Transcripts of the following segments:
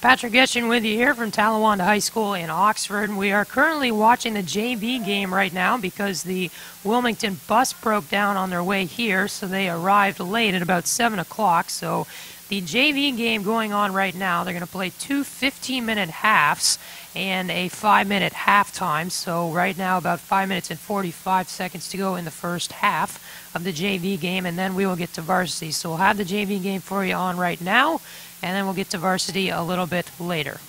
Patrick Etchen with you here from Talawanda High School in Oxford. We are currently watching the JV game right now because the Wilmington bus broke down on their way here, so they arrived late at about 7 o'clock. So the JV game going on right now, they're going to play two 15-minute halves and a 5-minute halftime. So right now about 5 minutes and 45 seconds to go in the first half of the JV game, and then we will get to varsity. So we'll have the JV game for you on right now, and then we'll get to varsity a little bit later.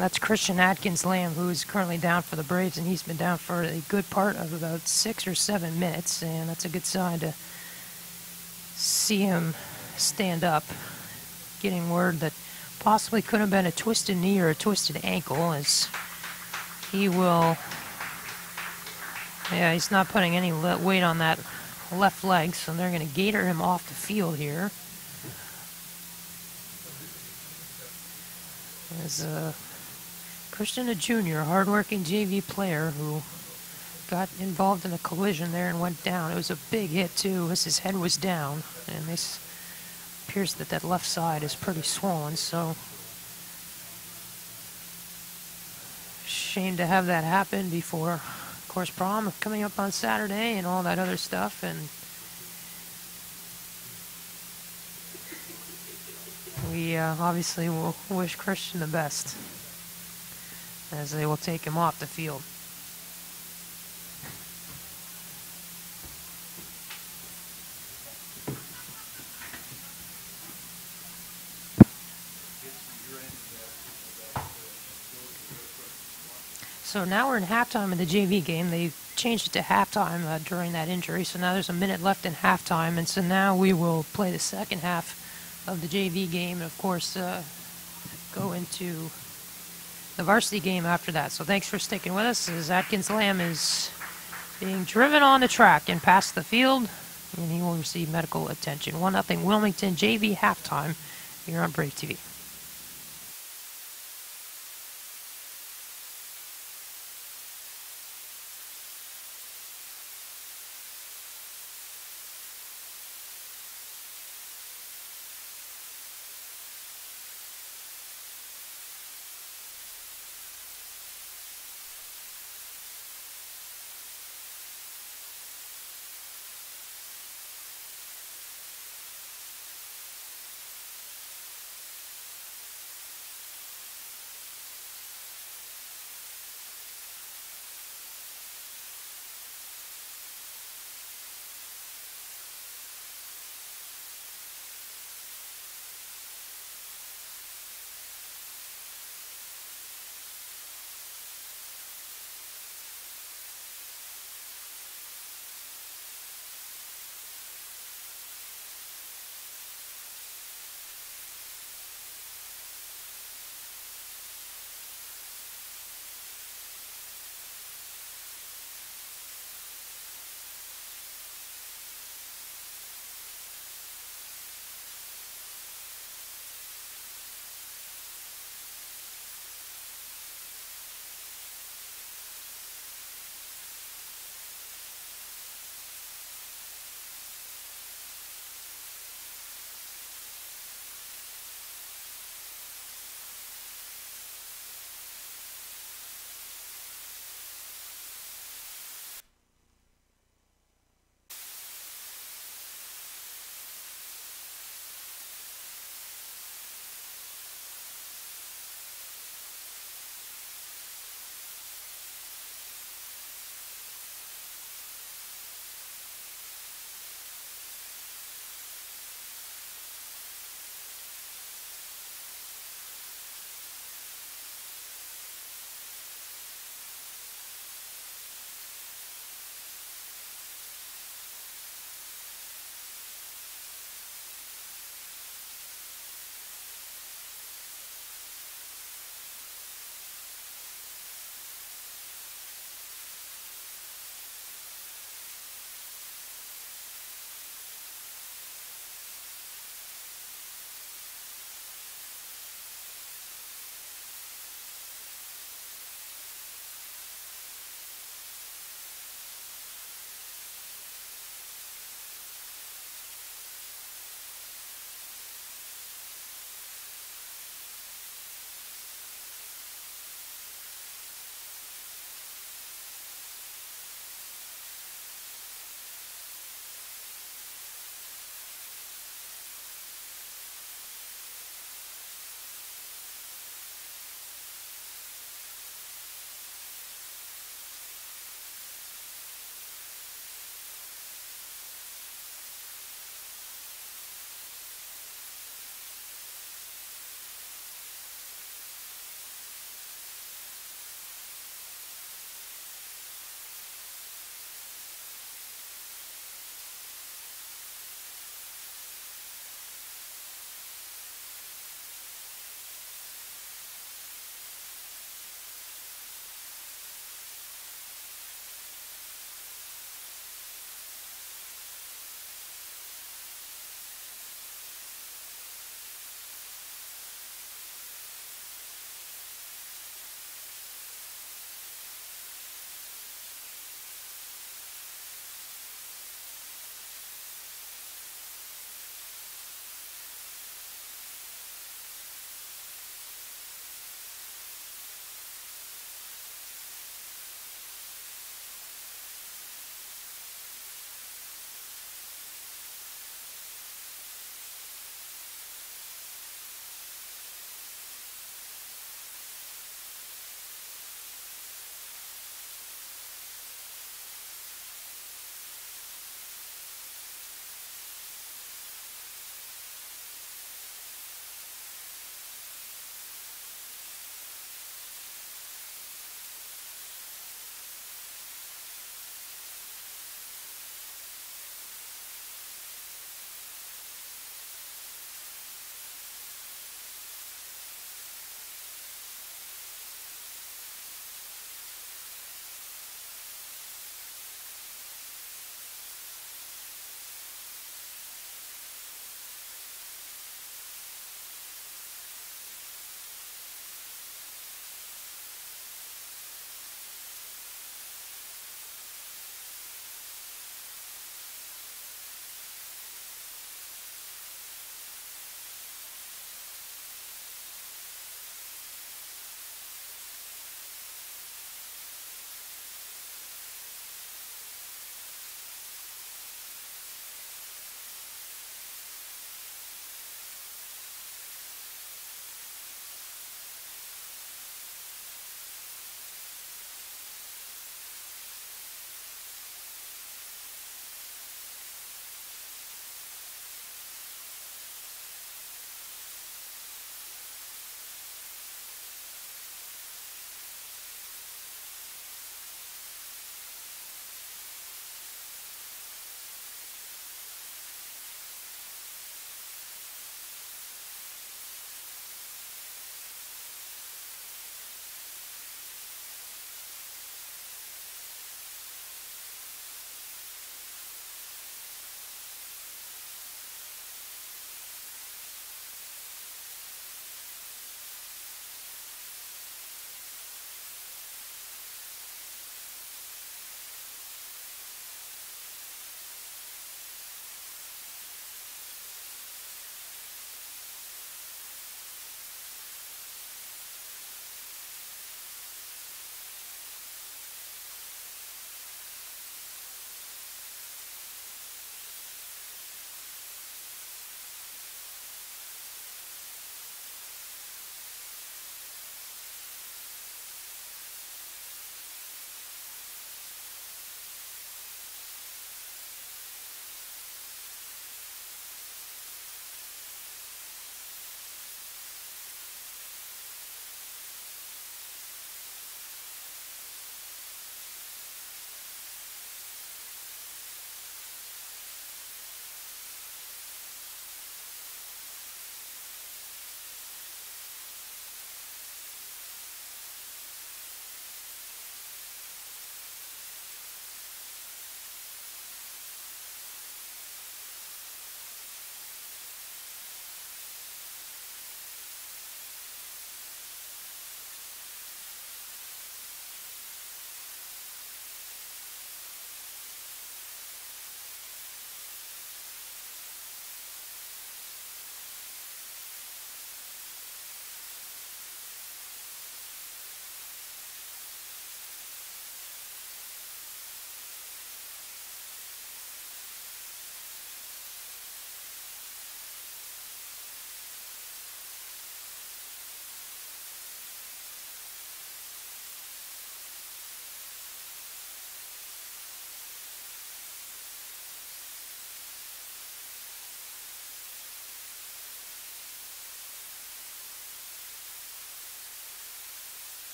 That's Christian Atkins Lamb, who is currently down for the Braves, and he's been down for a good part of about 6 or 7 minutes, and that's a good sign to see him stand up. Getting word that possibly could have been a twisted knee or a twisted ankle, as he will... Yeah, he's not putting any weight on that left leg, so they're going to gator him off the field here. As Christian, a junior, hardworking JV player who got involved in a collision there and went down. It was a big hit, too, as his head was down. And this appears that that left side is pretty swollen, so... Shame to have that happen before, of course, prom coming up on Saturday and all that other stuff. And we obviously will wish Christian the best, as they will take him off the field. So now we're in halftime of the JV game. They changed it to halftime during that injury, so now there's a minute left in halftime, and so now we will play the second half of the JV game, and of course go into the varsity game after that. So thanks for sticking with us, as Atkins Lamb is being driven on the track and past the field, and he will receive medical attention. 1-0 Wilmington JV halftime here on Brave TV.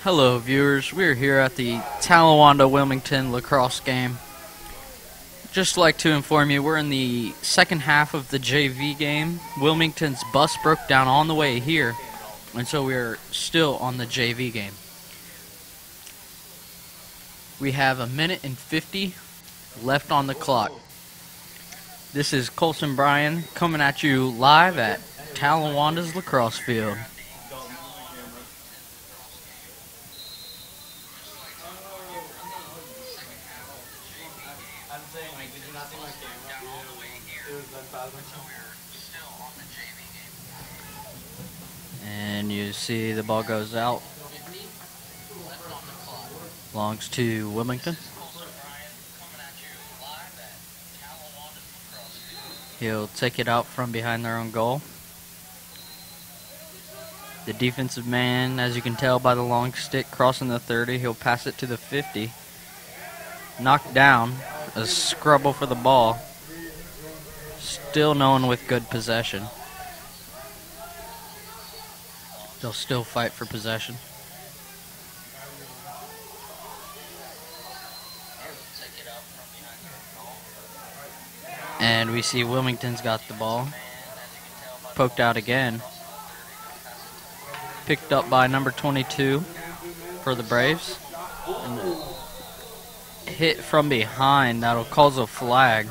Hello viewers, we're here at the Talawanda Wilmington lacrosse game. Just like to inform you, we're in the second half of the JV game. Wilmington's bus broke down on the way here, and so we're still on the JV game. We have 1:50 left on the clock. This is Colson Bryan coming at you live at Talawanda's lacrosse field. And you see the ball goes out. Belongs to Wilmington. He'll take it out from behind their own goal. The defensive man, as you can tell by the long stick crossing the 30, he'll pass it to the 50. Knocked down. A scrubble for the ball. Still no one with good possession. They'll still fight for possession. And we see Wilmington's got the ball. Poked out again. Picked up by number 22 for the Braves. And hit from behind. That'll cause a flag.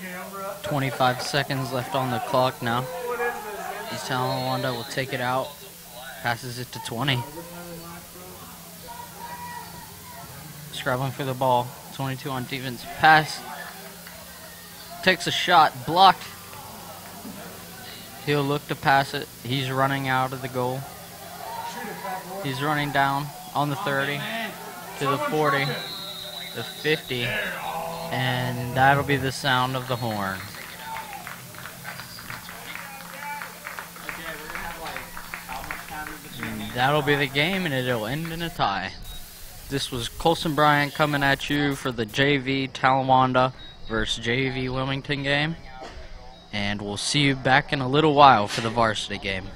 Camera. 25 seconds left on the clock now. As Talawanda will take it out. Passes it to 20. Scrabbling for the ball. 22 on defense. Pass. Takes a shot. Blocked. He'll look to pass it. He's running out of the goal. He's running down on the 30 to the 40, the 50, and that'll be the sound of the horn. And that'll be the game, and it'll end in a tie. This was Colson Bryan coming at you for the JV Talawanda versus JV Wilmington game, and we'll see you back in a little while for the varsity game.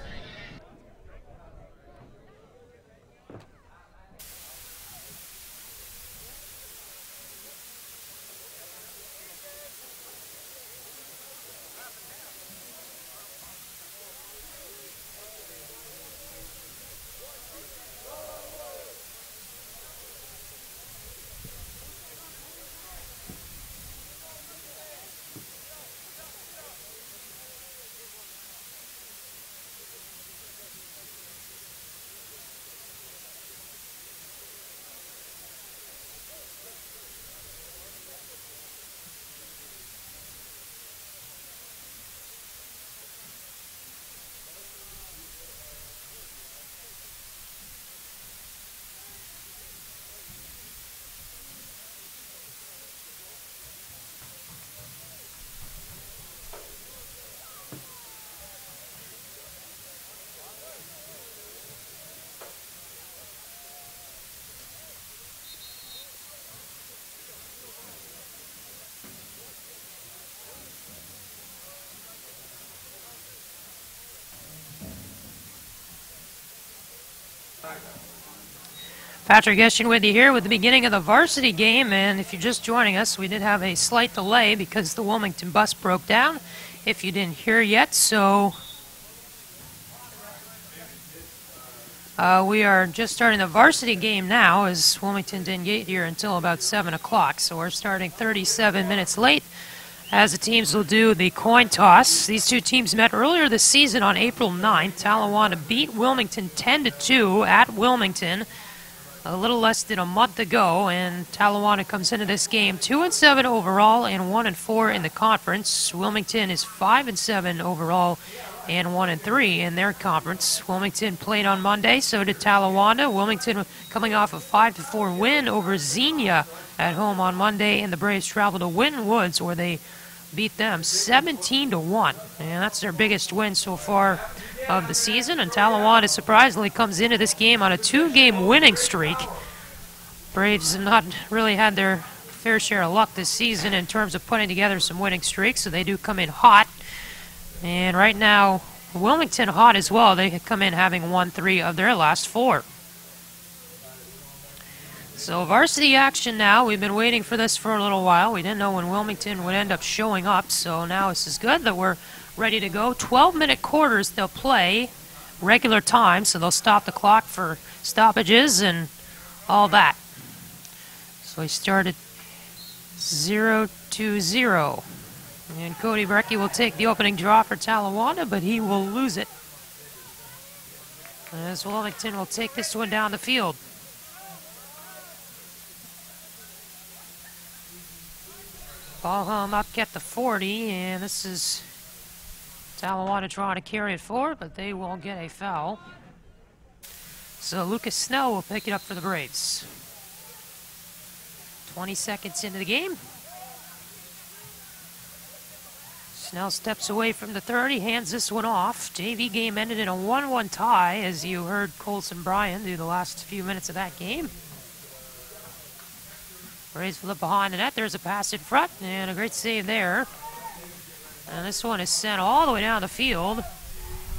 Patrick Eshin with you here with the beginning of the varsity game, and if you're just joining us, we did have a slight delay because the Wilmington bus broke down, if you didn't hear yet, so we are just starting the varsity game now, as Wilmington didn't get here until about 7 o'clock, so we're starting 37 minutes late, as the teams will do the coin toss. These two teams met earlier this season on April 9th. Talawanda beat Wilmington 10-2 at Wilmington a little less than a month ago, and Talawanda comes into this game 2-7 overall and 1-4 in the conference. Wilmington is 5-7 overall and 1-3 in their conference. Wilmington played on Monday, so did Talawanda. Wilmington coming off a 5-4 win over Xenia at home on Monday, and the Braves travel to Winton Woods, where they beat them 17-1, and that's their biggest win so far of the season, and Talawanda surprisingly comes into this game on a 2-game winning streak. Braves have not really had their fair share of luck this season in terms of putting together some winning streaks, so they do come in hot. And right now, Wilmington hot as well. They come in having won 3 of their last 4. So varsity action now. We've been waiting for this for a little while. We didn't know when Wilmington would end up showing up, so now this is good that we're ready to go. 12-minute quarters they'll play, regular time, so they'll stop the clock for stoppages and all that. So we started 0-0. And Cody Brecky will take the opening draw for Talawanda, but he will lose it, as Wilmington will take this one down the field. Ball home up at the 40, and this is Talawanda trying to carry it forward, but they won't get a foul. So Lucas Snell will pick it up for the Braves. 20 seconds into the game. Snell steps away from the 30, hands this one off. JV game ended in a 1-1 tie, as you heard Colson Bryan do the last few minutes of that game. Braves flip behind the net. There's a pass in front, and a great save there. And this one is sent all the way down the field.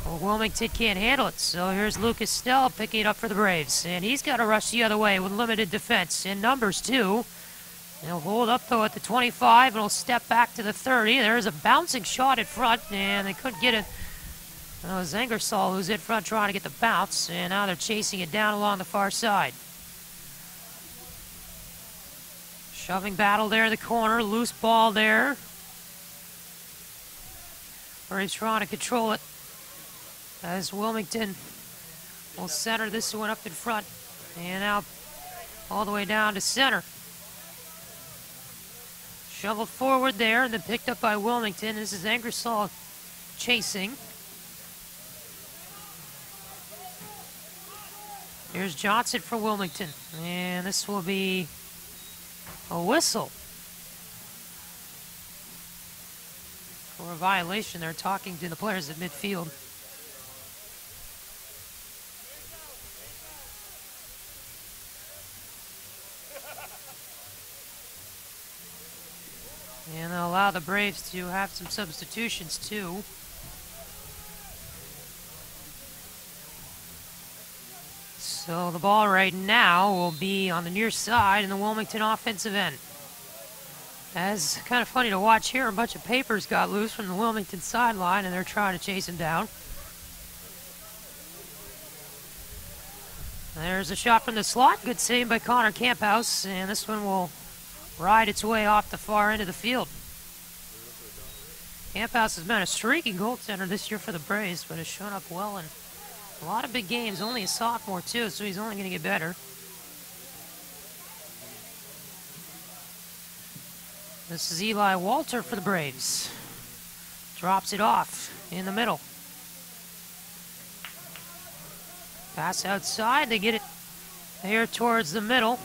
Well, Wilmington can't handle it, so here's Lucas Snell picking it up for the Braves. And he's got to rush the other way with limited defense. In numbers, too. He'll hold up, though, at the 25, and he'll step back to the 30. There's a bouncing shot in front, and they couldn't get it. It was Zengersall who's in front trying to get the bounce, and now they're chasing it down along the far side. Shoving battle there in the corner, loose ball there. Braves trying to control it, as Wilmington will center this one up in front, and now all the way down to center. Shoveled forward there, and then picked up by Wilmington. This is Ingersoll chasing. Here's Johnson for Wilmington, and this will be a whistle for a violation. They're talking to the players at midfield. And they'll allow the Braves to have some substitutions too. So the ball right now will be on the near side in the Wilmington offensive end. That's kind of funny to watch here. A bunch of papers got loose from the Wilmington sideline, and they're trying to chase him down. There's a shot from the slot. Good save by Connor Camphouse, and this one will ride its way off the far end of the field. Camphouse has been a streaky goaltender this year for the Braves, but has shown up well in a lot of big games. Only a sophomore, too, so he's only going to get better. This is Eli Walter for the Braves. Drops it off in the middle. Pass outside. They get it here towards the middle,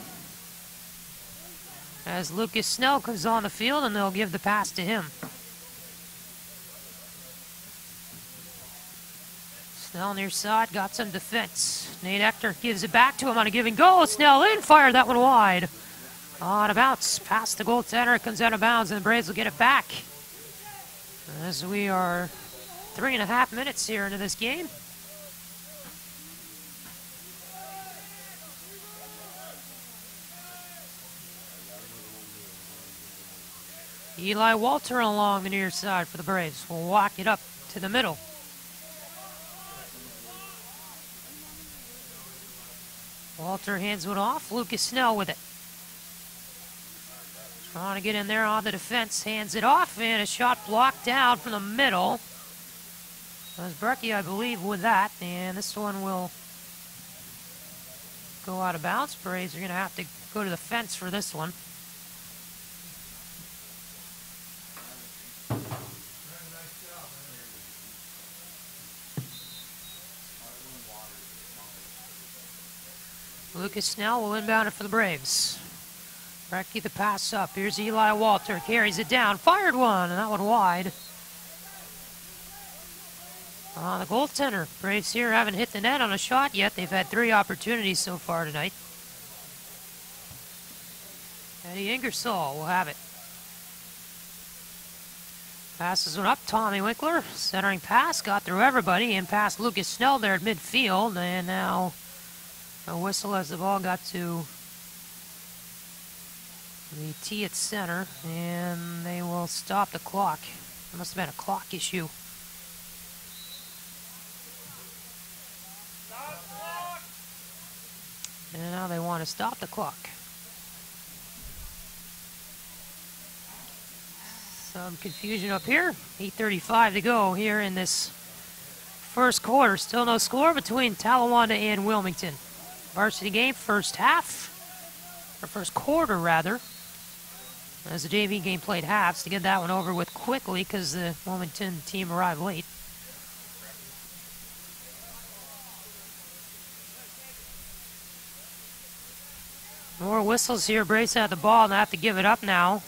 as Lucas Snell comes on the field, and they'll give the pass to him. Snell near side, got some defense. Nate Ector gives it back to him on a give and go. Snell in, fired that one wide. On a bounce, past the goaltender, it comes out of bounds, and the Braves will get it back. As we are 3.5 minutes here into this game. Eli Walter along the near side for the Braves. Will walk it up to the middle. Walter hands it off. Lucas Snell with it. Trying to get in there on the defense. Hands it off, and a shot blocked down from the middle. That was Brecky, I believe, with that. And this one will go out of bounds. Braves are going to have to go to the fence for this one. Lucas Snell will inbound it for the Braves. Brecky the pass up. Here's Eli Walter. Carries it down. Fired one, and that one wide. The goaltender. Braves here haven't hit the net on a shot yet. They've had 3 opportunities so far tonight. Eddie Ingersoll will have it. Passes one up, Tommy Winkler. Centering pass, got through everybody and past Lucas Snell there at midfield. And now a whistle as the ball got to the tee at center. And they will stop the clock. There must have been a clock issue. And now they want to stop the clock. Some confusion up here. 8:35 to go here in this first quarter. Still no score between Talawanda and Wilmington. Varsity game, first half, or first quarter rather. As the JV game played halves to get that one over with quickly because the Wilmington team arrived late. More whistles here. Braves have the ball and have to give it up now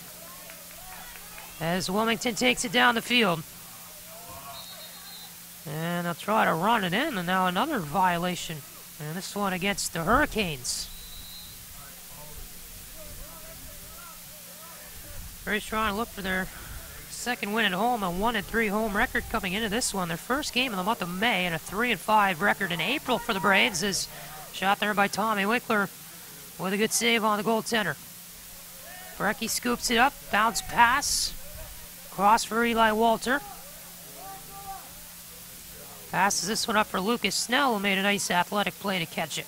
as Wilmington takes it down the field. And they'll try to run it in, and now another violation. And this one against the Hurricanes. Braves trying to look for their second win at home, a 1-3 home record coming into this one. Their first game in the month of May, and a 3-5 record in April for the Braves is shot there by Tommy Winkler with a good save on the goaltender. Brecky scoops it up, bounce pass. Cross for Eli Walter. Passes this one up for Lucas Snell, who made a nice athletic play to catch it.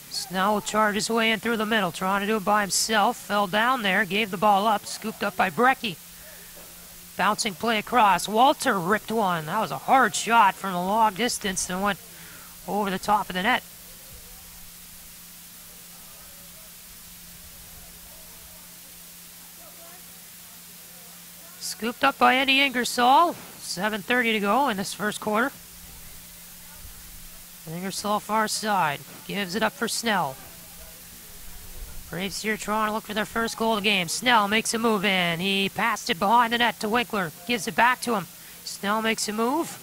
Snell will charge his way in through the middle, trying to do it by himself. Fell down there, gave the ball up, scooped up by Brecky. Bouncing play across. Walter ripped one. That was a hard shot from a long distance and went over the top of the net. Scooped up by Eddie Ingersoll. 7:30 to go in this first quarter. Ingersoll far side. Gives it up for Snell. Braves here trying to look for their first goal of the game. Snell makes a move in. He passed it behind the net to Winkler. Gives it back to him. Snell makes a move.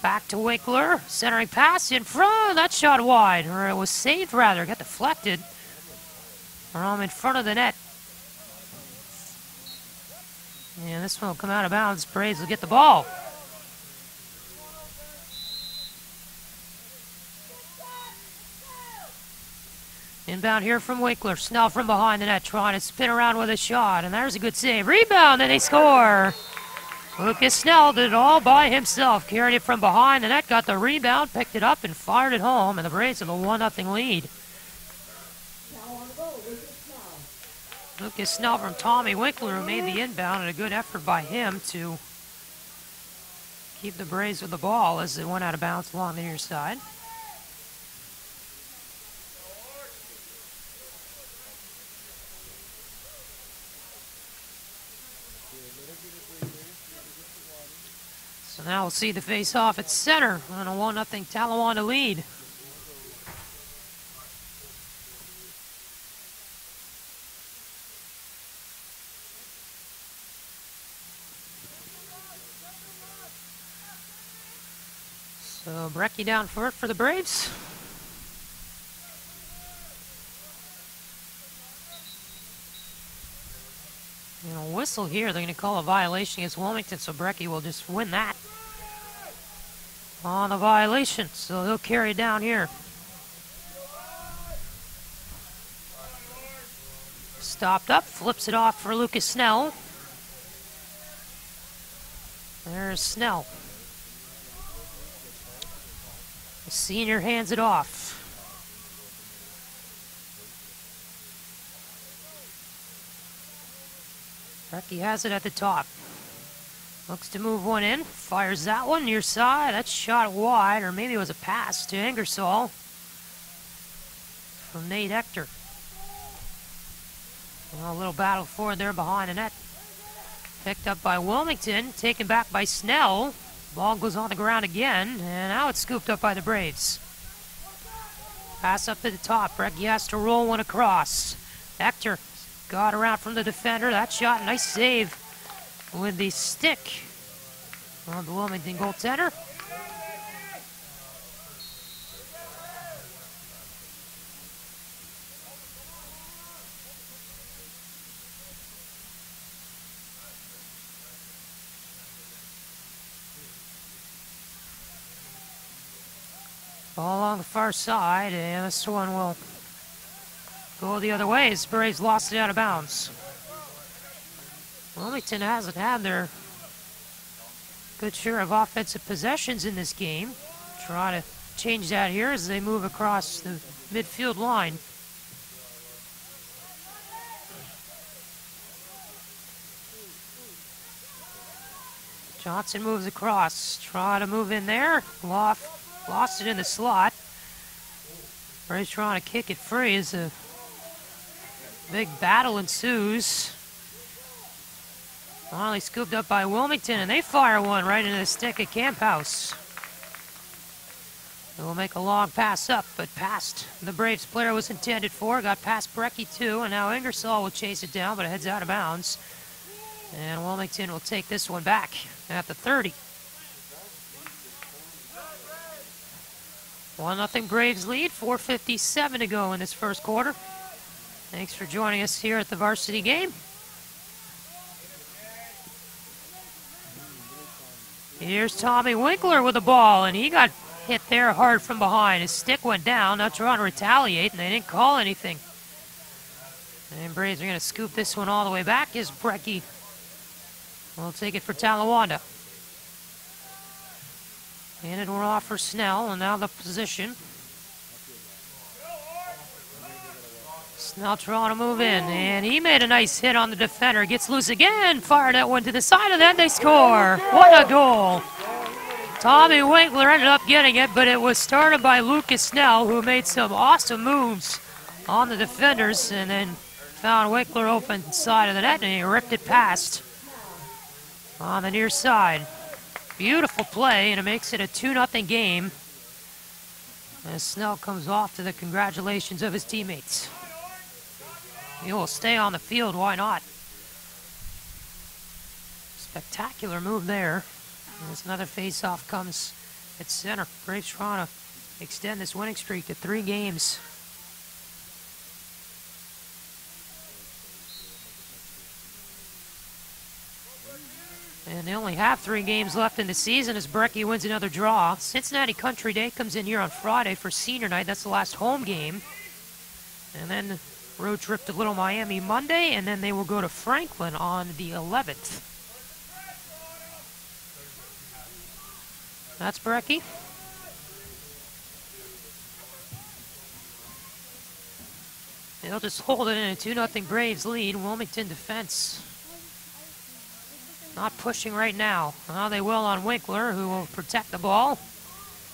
Back to Winkler. Centering pass in front. That shot wide. Or it was saved rather. Got deflected. From in front of the net. And this one will come out of bounds. Braves will get the ball. Inbound here from Winkler. Snell from behind the net trying to spin around with a shot. And there's a good save. Rebound and they score. Lucas Snell did it all by himself. Carried it from behind the net, got the rebound, picked it up and fired it home. And the Braves have a 1-0 lead. Lucas Snell from Tommy Winkler, who made the inbound, and a good effort by him to keep the Braves with the ball as they went out of bounds along the near side. So now we'll see the face-off at center on a 1-0 Talawanda lead. So Brecky down for it for the Braves. And a whistle here. They're going to call a violation against Wilmington, so Brecky will just win that on the violation. So they'll carry it down here. Stopped up, flips it off for Lucas Snell. There's Snell. The senior hands it off. Brecky has it at the top. Looks to move one in. Fires that one near side. That's shot wide, or maybe it was a pass to Ingersoll from Nate Hector. Well, a little battle forward there behind the net. Picked up by Wilmington. Taken back by Snell. Ball goes on the ground again, and now it's scooped up by the Braves. Pass up to the top. Brecky has to roll one across. Hector got around from the defender. That shot, nice save with the stick on the Wilmington goaltender. Ball along the far side, and this one will go the other way as Braves lost it out of bounds. Wilmington hasn't had their good share of offensive possessions in this game. Try to change that here as they move across the midfield line. Johnson moves across, try to move in there. Lost it in the slot. Braves trying to kick it free as a big battle ensues. Finally scooped up by Wilmington, and they fire one right into the stick of Camphouse. They will make a long pass up, but past the Braves player was intended for. Got past Brecky too, and now Ingersoll will chase it down, but it heads out of bounds. And Wilmington will take this one back at the 30. 1-0 Braves lead, 4:57 to go in this first quarter. Thanks for joining us here at the varsity game. Here's Tommy Winkler with the ball, and he got hit there hard from behind. His stick went down, now trying to retaliate, and they didn't call anything. And Braves are going to scoop this one all the way back as Brecky will take it for Talawanda. Handed one off for Snell, and now the position. Snell trying to move in, and he made a nice hit on the defender. Gets loose again, fired that one to the side of that, they score. What a goal. Tommy Winkler ended up getting it, but it was started by Lucas Snell, who made some awesome moves on the defenders, and then found Winkler open side of the net, and he ripped it past on the near side. Beautiful play, and it makes it a 2-0 game as Snell comes off to the congratulations of his teammates. He will stay on the field, why not? Spectacular move there. As another face-off comes at center. Braves trying to extend this winning streak to 3 games. And they only have 3 games left in the season as Brecky wins another draw. Cincinnati Country Day comes in here on Friday for senior night. That's the last home game. And then road trip to Little Miami Monday, and then they will go to Franklin on the 11th. That's Brecky. They'll just hold it in a 2-0 Braves lead. Wilmington defense not pushing right now. Well, they will on Winkler, who will protect the ball.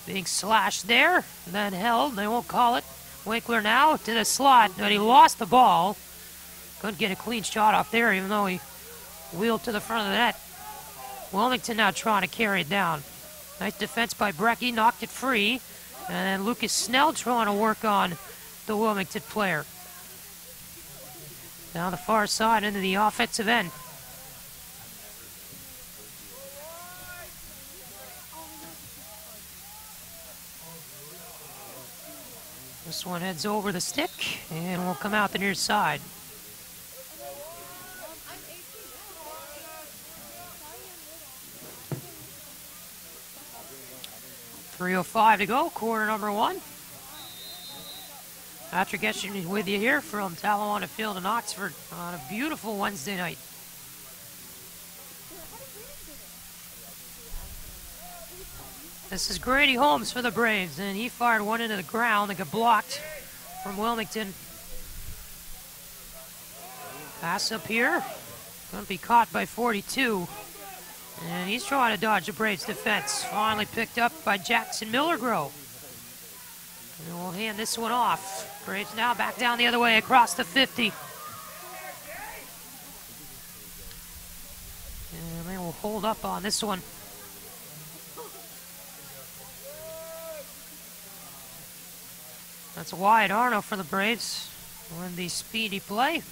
Being slashed there, and then held. They won't call it. Winkler now to the slot, but he lost the ball. Couldn't get a clean shot off there, even though he wheeled to the front of the net. Wilmington now trying to carry it down. Nice defense by Brecky, knocked it free. And then Lucas Snell trying to work on the Wilmington player. Down the far side into the offensive end. This one heads over the stick and will come out the near side. .305 to go, quarter number 1. Patrick Etchen with you here from Talawanda Field in Oxford on a beautiful Wednesday night. This is Grady Holmes for the Braves, and he fired one into the ground that got blocked from Wilmington. Pass up here, going to be caught by 42. And he's trying to dodge the Braves defense. Finally picked up by Jackson Millergrove. And we'll hand this one off. Braves now back down the other way across the 50. And they will hold up on this one. That's Wyatt Arno for the Braves. On the speedy play.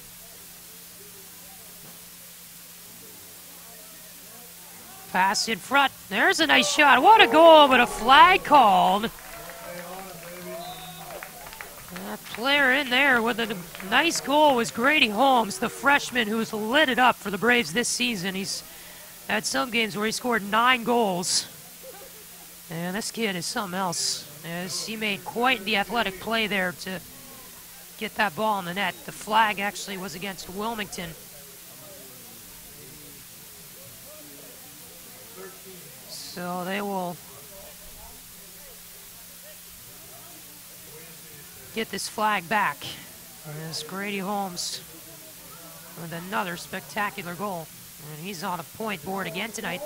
Pass in front. There's a nice shot. What a goal, but a flag called. That player in there with a nice goal was Grady Holmes, the freshman who's lit it up for the Braves this season. He's had some games where he scored 9 goals. And this kid is something else, as he made quite the athletic play there to get that ball in the net. The flag actually was against Wilmington. So they will get this flag back. As Grady Holmes with another spectacular goal. And he's on a point board again tonight.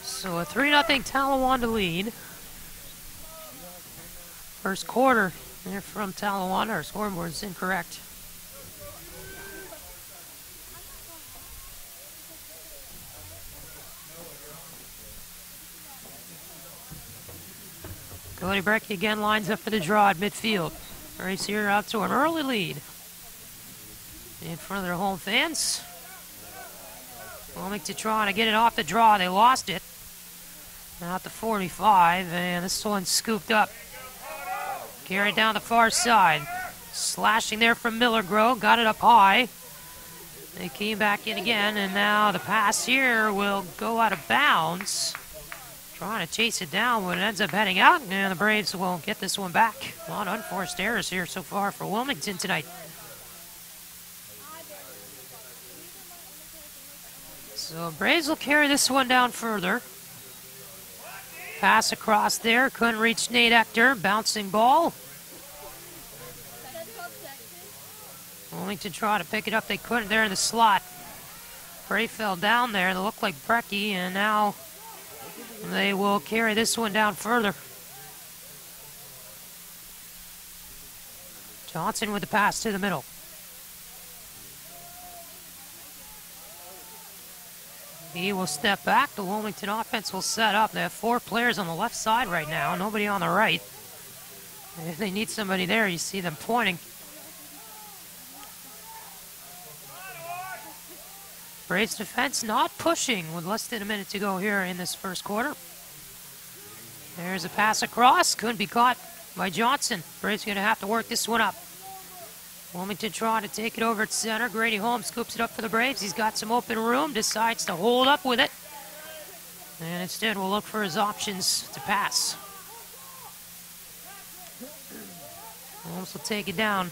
So a 3-0 Talawanda lead. First quarter there from Talawanda. Our scoreboard is incorrect. Cody Brecky again lines up for the draw at midfield. Braves here out to an early lead in front of their home fans. Wilmington trying to get it off the draw. They lost it. Now at the 45, and this one's scooped up. Carried down the far side. Slashing there from Miller Grove. Got it up high. They came back in again, and now the pass here will go out of bounds. Trying to chase it down, but it ends up heading out, and the Braves will get this one back. A lot of unforced errors here so far for Wilmington tonight. So Braves will carry this one down further. Pass across there, couldn't reach Nate Hector. Bouncing ball. Wilmington tried to pick it up, they couldn't there in the slot. Bray fell down there, they looked like Brecky, and now they will carry this one down further. Johnson with the pass to the middle. He will step back. The Wilmington offense will set up. They have 4 players on the left side right now, nobody on the right. If they need somebody there, you see them pointing. Braves defense not pushing with less than a minute to go here in this first quarter. There's a pass across. Couldn't be caught by Johnson. Braves going to have to work this one up. Wilmington trying to take it over at center. Grady Holmes scoops it up for the Braves. He's got some open room. Decides to hold up with it. And instead will look for his options to pass. Holmes will take it down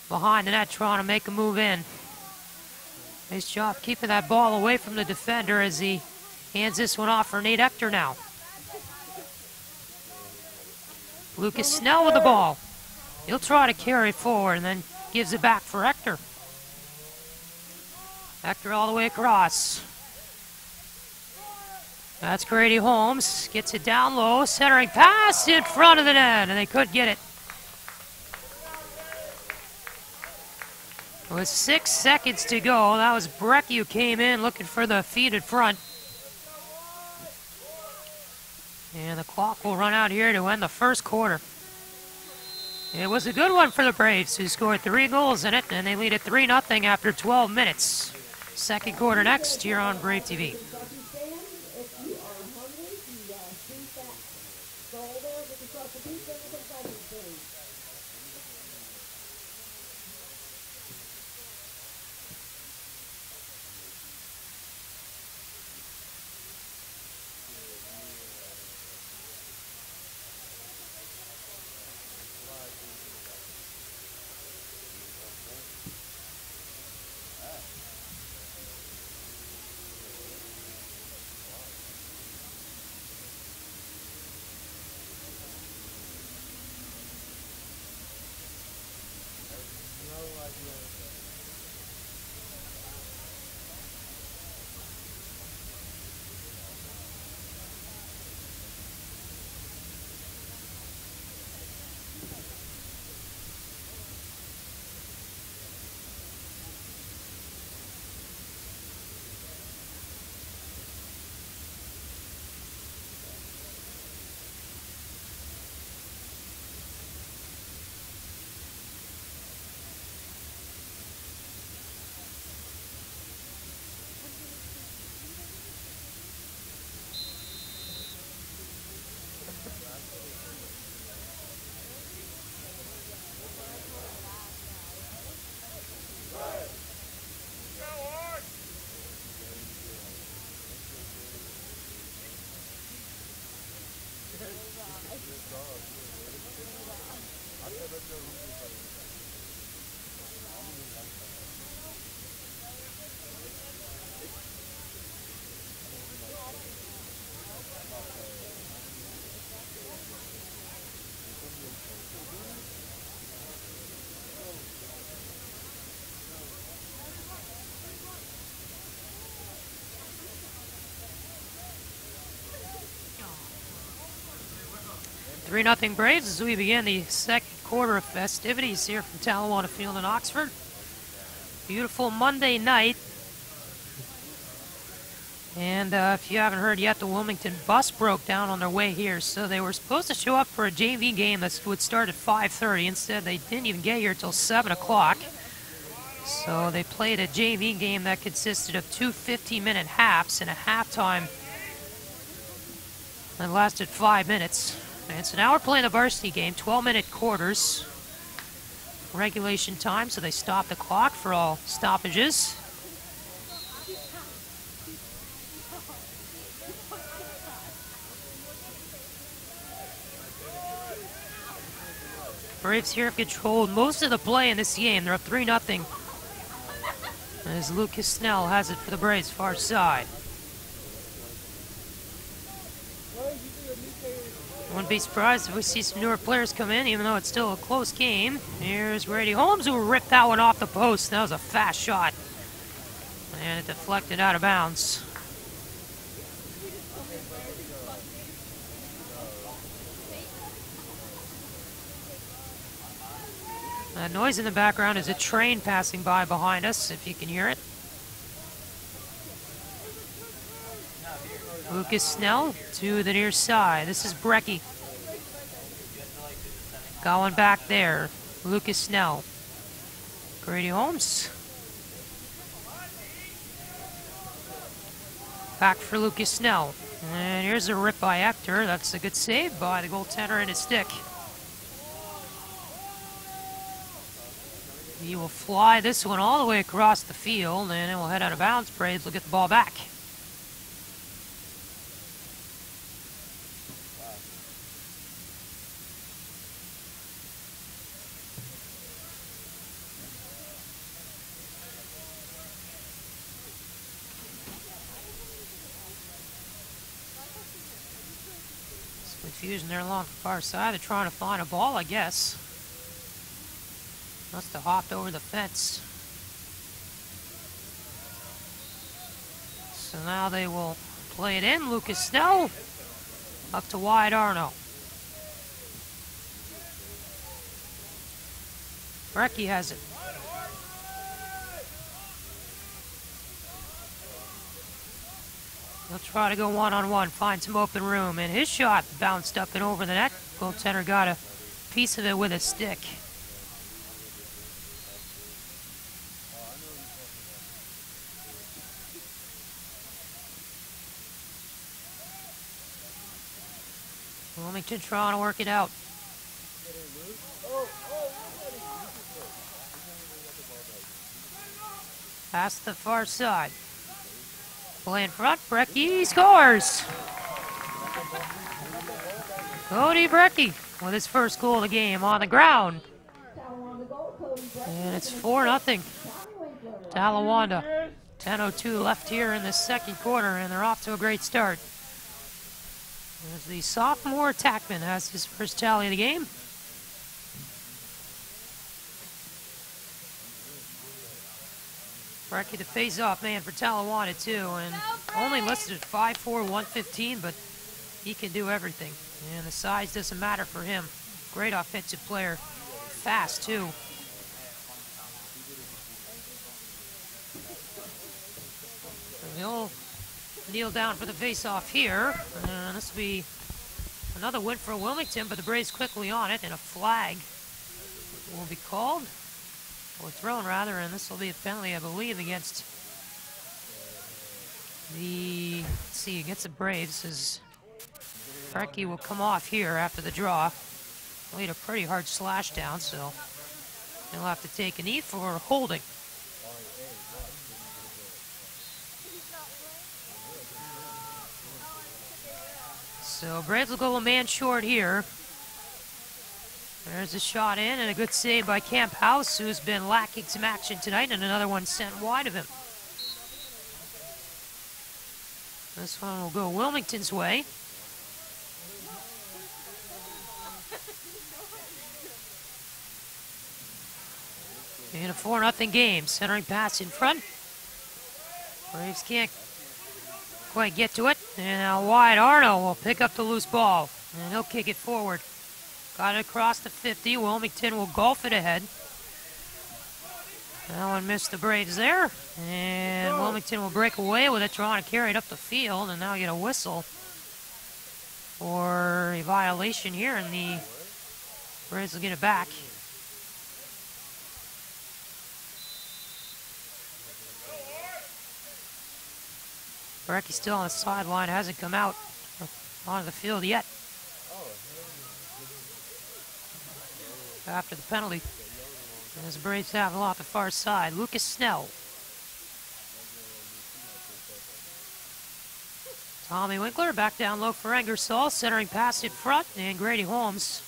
behind the net, trying to make a move in. Nice job keeping that ball away from the defender as he hands this one off for Nate Hector now. Lucas Snell with the ball. He'll try to carry it forward and then gives it back for Hector. Hector all the way across. That's Grady Holmes. Gets it down low. Centering pass in front of the net, and they couldn't get it. With 6 seconds to go, that was Brecky who came in looking for the feed in front. And the clock will run out here to end the first quarter. It was a good one for the Braves, who scored 3 goals in it, and they lead at 3-0 after 12 minutes. Second quarter next here on Brave TV. 3-0 Braves as we begin the second quarter of festivities here from Talawanda Field in Oxford. Beautiful Monday night. And if you haven't heard yet, the Wilmington bus broke down on their way here. So they were supposed to show up for a JV game that would start at 5:30. Instead, they didn't even get here until 7 o'clock. So they played a JV game that consisted of two 15-minute halves and a halftime that lasted 5 minutes. And so now we're playing a varsity game, 12-minute quarters. Regulation time, so they stop the clock for all stoppages. Braves here have controlled most of the play in this game. They're up 3-0. As Lucas Snell has it for the Braves, far side. Wouldn't be surprised if we see some newer players come in, even though it's still a close game. Here's Grady Holmes, who ripped that one off the post. That was a fast shot. And it deflected out of bounds. That noise in the background is a train passing by behind us, if you can hear it. Lucas Snell to the near side. This is Brecky. Got one back there. Lucas Snell. Grady Holmes. Back for Lucas Snell. And here's a rip by Hector. That's a good save by the goaltender and his stick. He will fly this one all the way across the field, and it will head out of bounds. Braves will get the ball back. Confusion there along the far side. They're trying to find a ball, I guess. Must have hopped over the fence. So now they will play it in. Lucas Snell up to wide Arno. Brecky has it. He'll try to go one-on-one, find some open room, and his shot bounced up and over the net. Goaltender got a piece of it with a stick. Wilmington trying to work it out. Past the far side. Play in front, Brecky scores! Cody Brecky with his first goal of the game on the ground. And it's 4-0. Talawanda. 10:02 left here in the second quarter, and they're off to a great start. As the sophomore attackman has his first tally of the game. Brecky, the face-off man for Talawanda, too, and only listed at 5'4", 115, but he can do everything. And the size doesn't matter for him. Great offensive player. Fast, too. So he'll kneel down for the face-off here. And this will be another win for Wilmington, but the Braves quickly on it, and a flag will be called. Or thrown, rather, and this will be a penalty, I believe, against the, let's see, against the Braves, as Brecky will come off here after the draw. Laid a pretty hard slash down, so he'll have to take a knee for holding. So Braves will go a man short here. There's a shot in and a good save by Camp House, who's been lacking some action tonight, and another one sent wide of him. This one will go Wilmington's way. In a 4-0 game, centering pass in front. Braves can't quite get to it. And now wide, Arno will pick up the loose ball. And he'll kick it forward. Got it across the 50. Wilmington will golf it ahead. That one missed the Braves there. And Wilmington will break away with it, trying to carry it up the field. And now get a whistle for a violation here. And the Braves will get it back. Brecky's still on the sideline, hasn't come out onto the field yet. After the penalty, as the Braves have off the far side, Lucas Snell. Tommy Winkler back down low for Ingersoll, centering pass in front, and Grady Holmes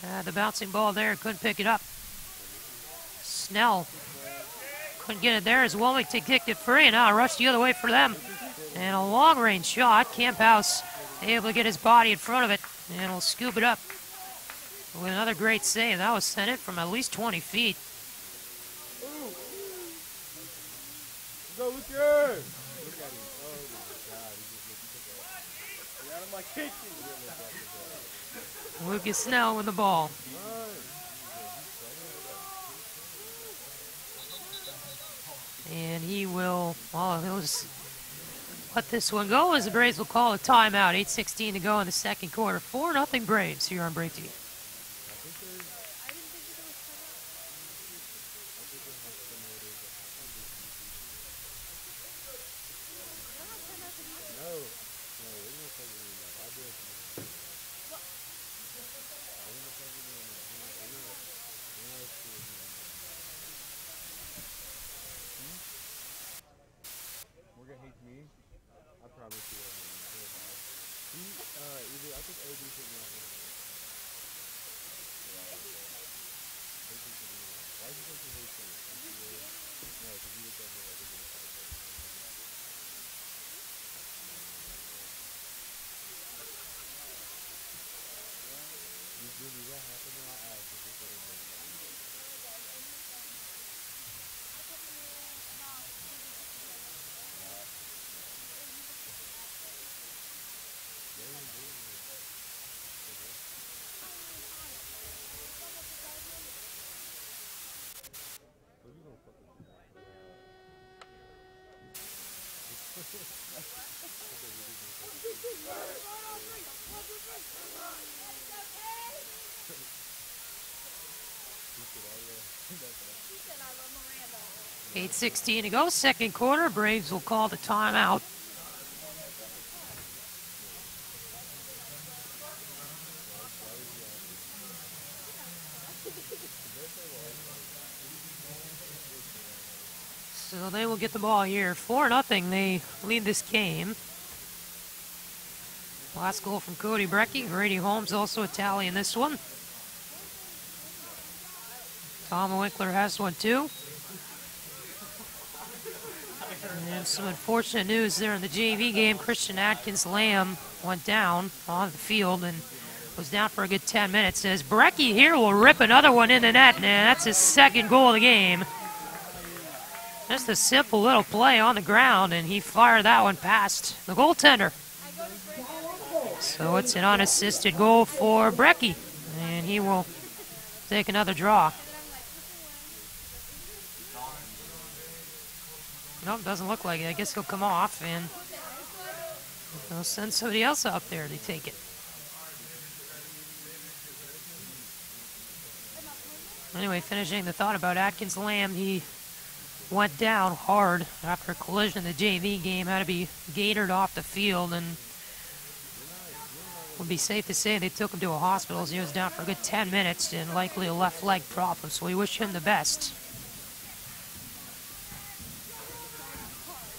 had the bouncing ball there, couldn't pick it up. Snell couldn't get it there as Wilmington kicked it free, and now a rush the other way for them. And a long-range shot. Camp House able to get his body in front of it, and will scoop it up with another great save. That was sent it from at least 20 feet. Go, Lucas! Look at him. Oh, my God. He just out of my kitchen. Lucas Snell with the ball. And he will, well, he'll just let this one go as the Braves will call a timeout. 8:16 to go in the second quarter. 4-0 Braves here on Brave TV. .8:16 to go, second quarter. Braves will call the timeout. So they will get the ball here. 4-0, they lead this game. Last goal from Cody Brecky. Grady Holmes also a tally in this one. Tom Winkler has one too. And some unfortunate news there in the JV game. Christian Atkins Lamb went down on the field and was down for a good 10 minutes. As Brecky here will rip another one in the net, and that's his second goal of the game. Just a simple little play on the ground, and he fired that one past the goaltender. So it's an unassisted goal for Brecky, and he will take another draw. Nope, doesn't look like it. I guess he'll come off, and they'll send somebody else out there to take it. Anyway, finishing the thought about Atkins Lamb, he went down hard after a collision in the JV game, had to be gaitered off the field, and would be safe to say they took him to a hospital as he was down for a good 10 minutes and likely a left leg problem, so we wish him the best.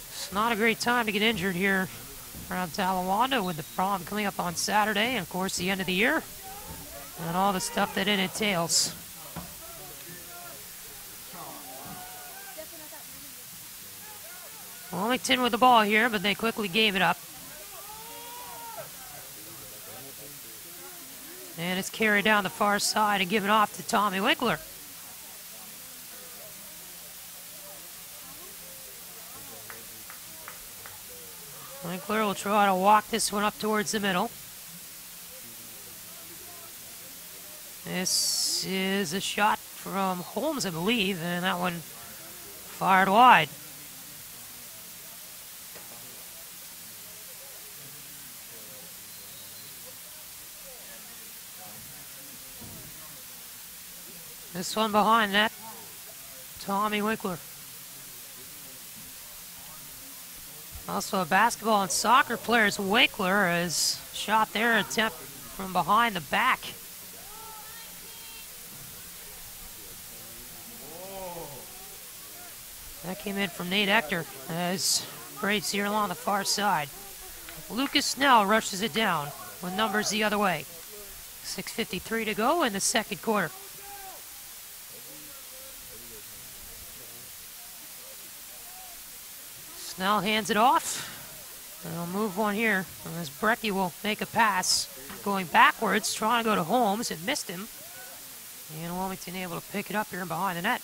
It's not a great time to get injured here around Talawanda with the prom coming up on Saturday, and of course the end of the year, and all the stuff that it entails. Wilmington with the ball here, but they quickly gave it up. And it's carried down the far side and given off to Tommy Winkler. Winkler will try to walk this one up towards the middle. This is a shot from Holmes, I believe, and that one fired wide. This one behind net, Tommy Winkler. Also a basketball and soccer player's Winkler has shot their attempt from behind the back. That came in from Nate Hector as Braves here along the far side. Lucas Snell rushes it down with numbers the other way. 6:53 to go in the second quarter. Snell hands it off. They'll move one here as Brecky will make a pass going backwards, trying to go to Holmes. It missed him. And Wilmington able to pick it up here behind the net.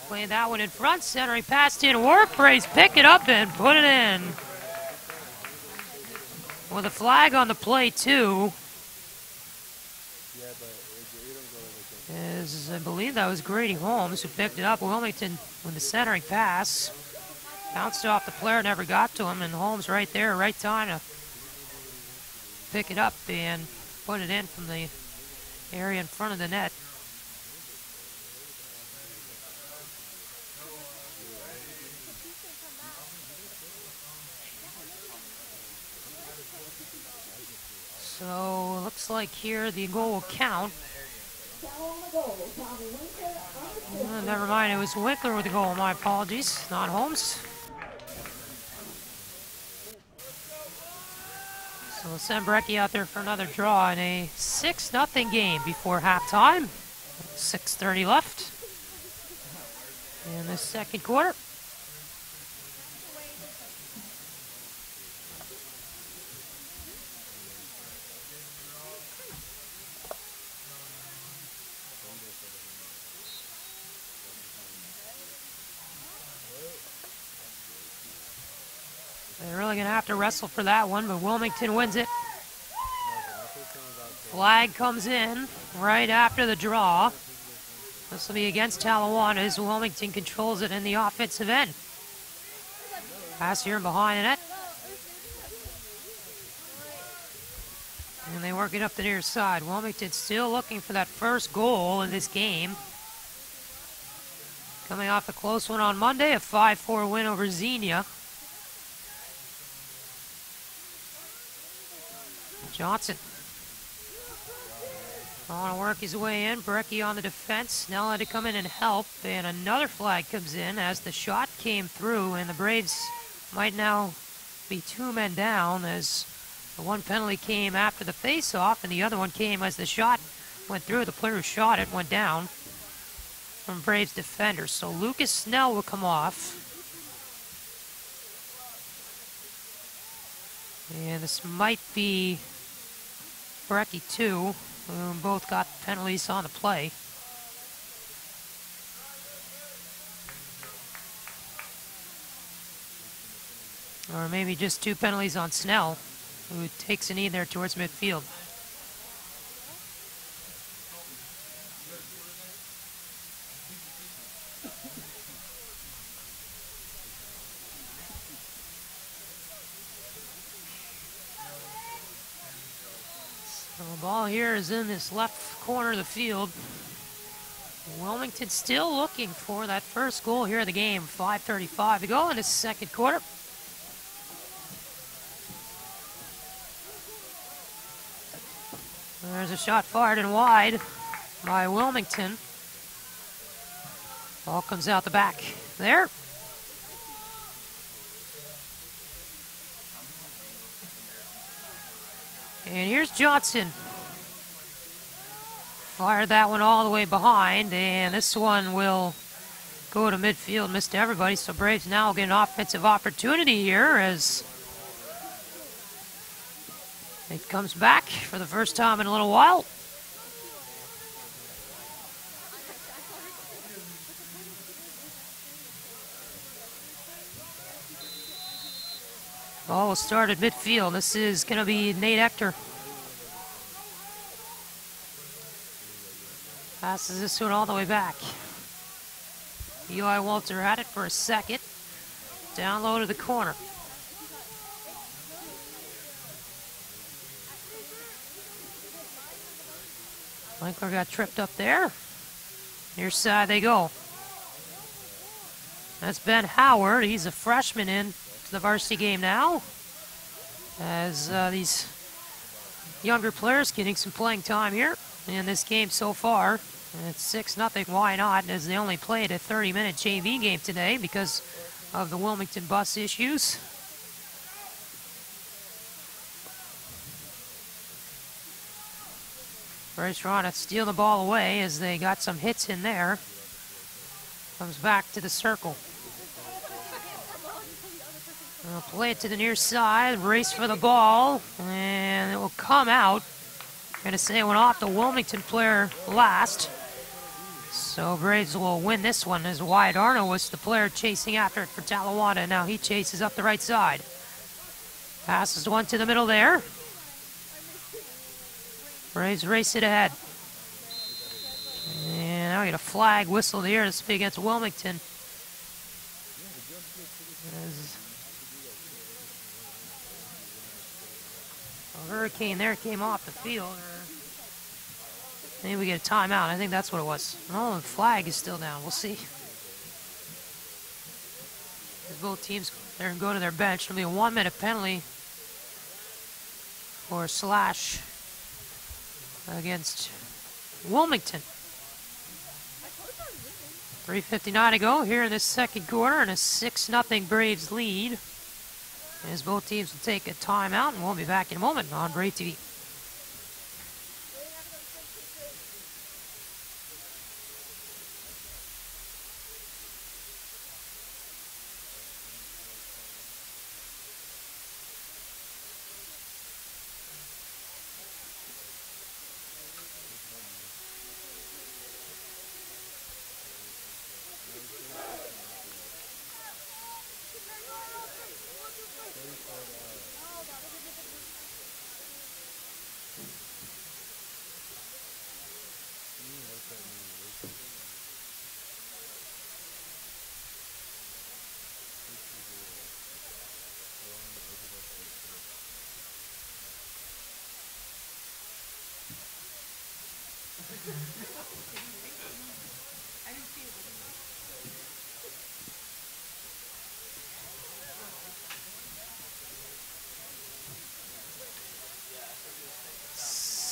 Playing that one in front, centering pass didn't work. Braves pick it up and put it in. With a flag on the play too. As I believe that was Grady Holmes who picked it up. Wilmington with the centering pass. Bounced off the player, never got to him, and Holmes right there, right time to pick it up and put it in from the area in front of the net. So looks like here the goal will count. Never mind, it was Winkler with the goal. My apologies, not Holmes. So we'll send Brecky out there for another draw in a 6-0 game before halftime. 6:30 left in the second quarter. They're really going to have to wrestle for that one, but Wilmington wins it. Flag comes in right after the draw. This will be against Talawanda as Wilmington controls it in the offensive end. Pass here behind the net. And they work it up the near side. Wilmington still looking for that first goal in this game. Coming off a close one on Monday, a 5-4 win over Xenia. Johnson trying to work his way in. Brecky on the defense. Snell had to come in and help, and another flag comes in as the shot came through, and the Braves might now be 2 men down as the one penalty came after the face-off, and the other one came as the shot went through. The player who shot it went down from Braves defenders. So Lucas Snell will come off. And this might be Brecky too, who both got penalties on the play. Or maybe just 2 penalties on Snell, who takes a knee there towards midfield. So the ball here is in this left corner of the field. Wilmington still looking for that first goal here of the game. 5:35 to go in the second quarter. There's a shot fired and wide by Wilmington. Ball comes out the back there. And here's Johnson. Fired that one all the way behind, and this one will go to midfield. Missed everybody, so Braves now get an offensive opportunity here as it comes back for the first time in a little while. Ball will start at midfield. This is going to be Nate Hector. Passes this one all the way back. Eli Walter had it for a second. Down low to the corner. Winkler got tripped up there. Near side they go. That's Ben Howard. He's a freshman in to the varsity game now. As these younger players getting some playing time here in this game so far. And it's 6-0. Why not? As they only played a 30-minute JV game today because of the Wilmington bus issues. Braves trying to steal the ball away as they got some hits in there. Comes back to the circle. They'll play it to the near side, race for the ball, and it will come out. I'm going to say it went off the Wilmington player last. So Braves will win this one as Wyatt Arno was the player chasing after it for Talawanda, and now he chases up the right side. Passes one to the middle there. Braves race it ahead. And now we get a flag whistled here. This will be against Wilmington. A hurricane there came off the field. Maybe we get a timeout. I think that's what it was. Oh, the flag is still down. We'll see. As both teams there and go to their bench. It'll be a 1-minute penalty for Slash against Wilmington. 3:59 to go here in this second quarter, and a 6-0 Braves lead. As both teams will take a timeout, and we'll be back in a moment on Brave TV.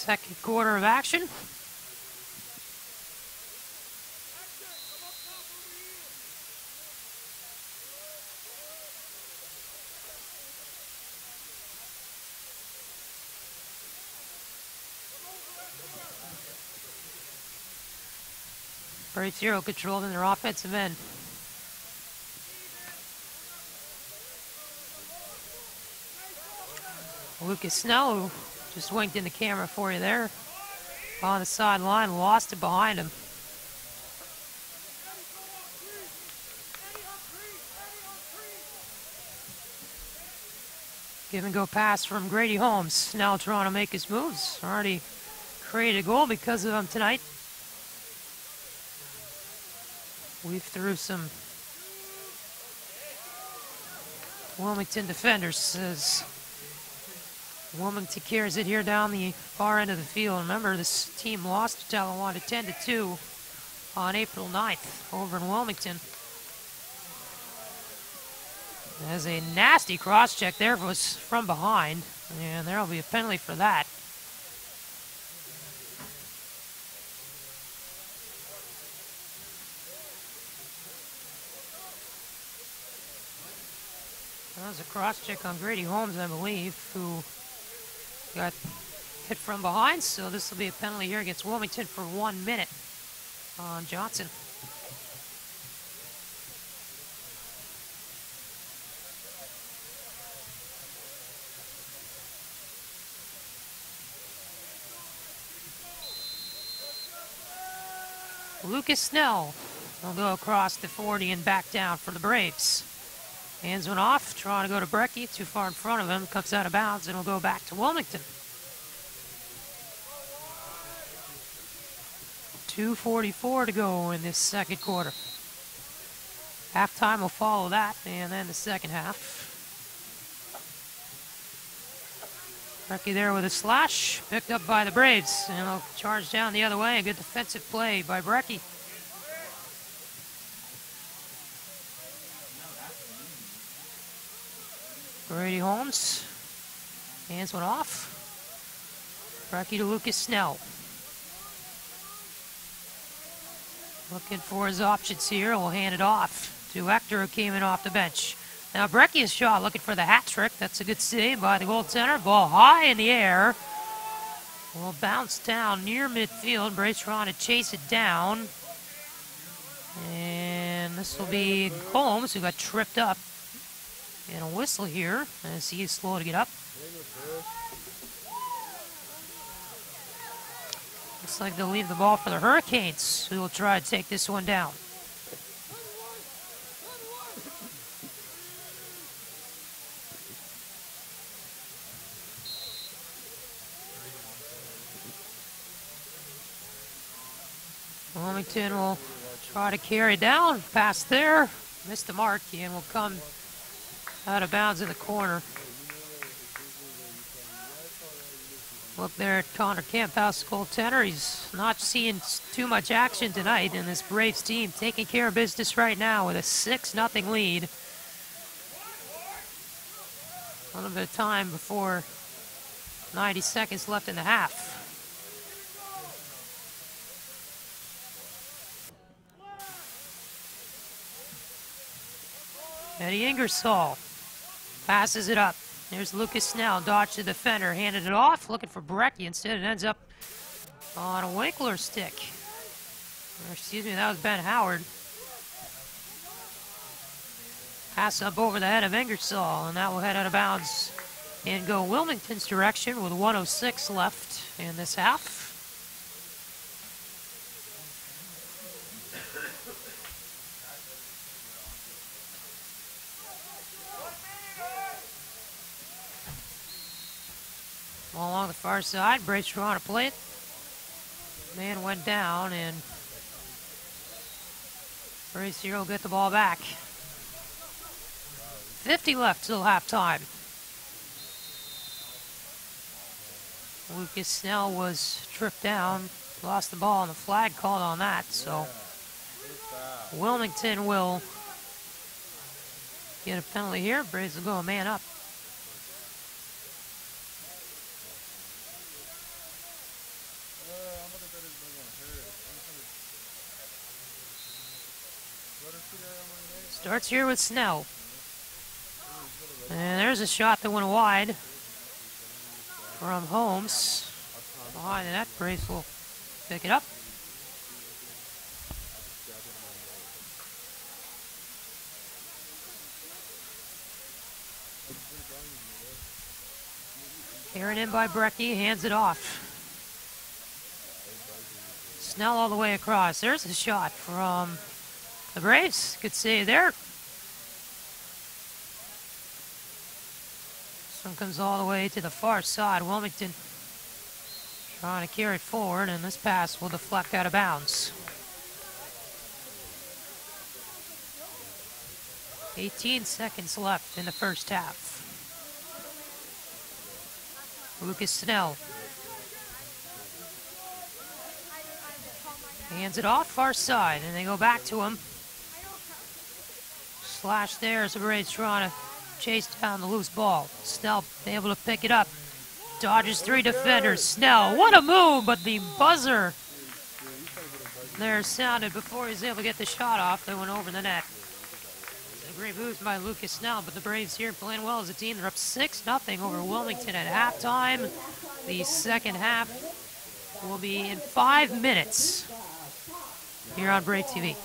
Second quarter of action. Braves 0 controlled in their offensive end. Lucas Snell just winked in the camera for you there. On the sideline, lost it behind him. Give and go pass from Grady Holmes. Now trying to make his moves. Already created a goal because of him tonight. Weave through some Wilmington defenders as Wilmington carries it here down the far end of the field. Remember, this team lost to Talawanda 10-2 on April 9th over in Wilmington. There's a nasty cross-check there was from behind, and there will be a penalty for that. That was a cross-check on Grady Holmes, I believe, who got hit from behind, so this will be a penalty here against Wilmington for 1 minute on Johnson. Lucas Snell will go across the 40 and back down for the Braves. Hands one off, trying to go to Brecky, too far in front of him, comes out of bounds, and will go back to Wilmington. 2:44 to go in this second quarter. Halftime will follow that, and then the second half. Brecky there with a slash, picked up by the Braves, and he'll charge down the other way. A good defensive play by Brecky. Brady Holmes, hands one off. Brecky to Lucas Snell. Looking for his options here, we'll hand it off to Hector, who came in off the bench. Now Brecky's shot, looking for the hat trick. That's a good save by the goaltender. Ball high in the air. Will bounce down near midfield. Braves trying to chase it down. And this will be Holmes, who got tripped up. And a whistle here as he is slow to get up. Looks like they'll leave the ball for the Hurricanes, who will try to take this one down. Wilmington will try to carry down. Pass there. Missed the mark and will come out of bounds in the corner. Look there at Connor Camphouse, goaltender. He's not seeing too much action tonight, and this Braves team taking care of business right now with a 6-0 lead. A little bit of time before 90 seconds left in the half. Eddie Ingersoll passes it up. There's Lucas Snell, dodged the defender, handed it off, looking for Brecky. Instead, it ends up on a Winkler stick. Or, excuse me, that was Ben Howard. Pass up over the head of Ingersoll, and that will head out of bounds and go Wilmington's direction with 1:06 left in this half. Along the far side, Braves trying to play it. Man went down, and Braves here will get the ball back. 50 left till halftime. Lucas Snell was tripped down, lost the ball, and the flag called on that. So Wilmington will get a penalty here. Braves will go a man up. Starts here with Snell. And there's a shot that went wide from Holmes. Behind the net, Braves will pick it up. Carried in by Brecky, hands it off. Snell all the way across. There's a shot from the Braves. Good save there. This one comes all the way to the far side. Wilmington trying to carry it forward, and this pass will deflect out of bounds. 18 seconds left in the first half. Lucas Snell hands it off far side, and they go back to him. Slash there as the Braves trying to chase down the loose ball. Snell able to pick it up. Dodges 3 defenders. Snell, what a move, but the buzzer there sounded before he was able to get the shot off. They went over the net. great moves by Lucas Snell, but the Braves here playing well as a team. They're up 6-0 over Wilmington at halftime. The second half will be in 5 minutes here on Brave TV.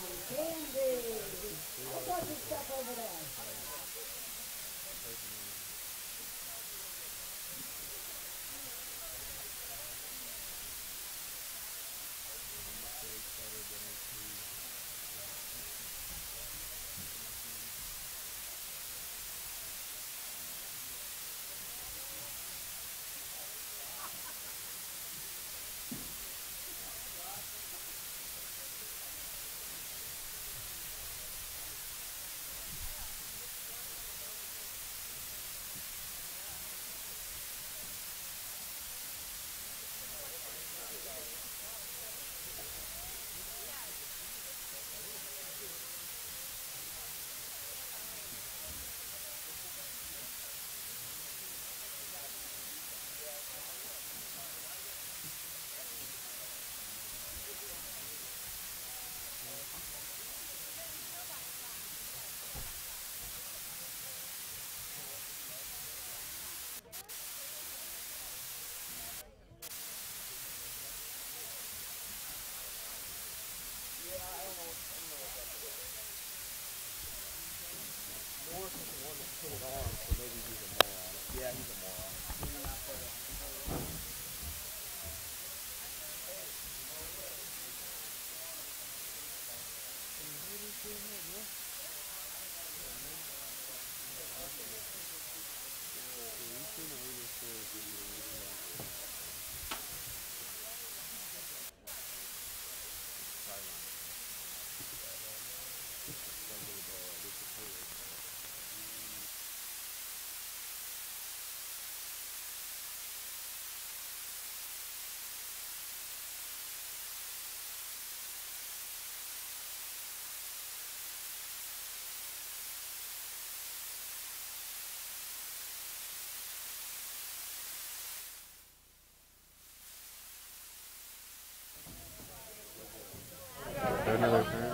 Another fan?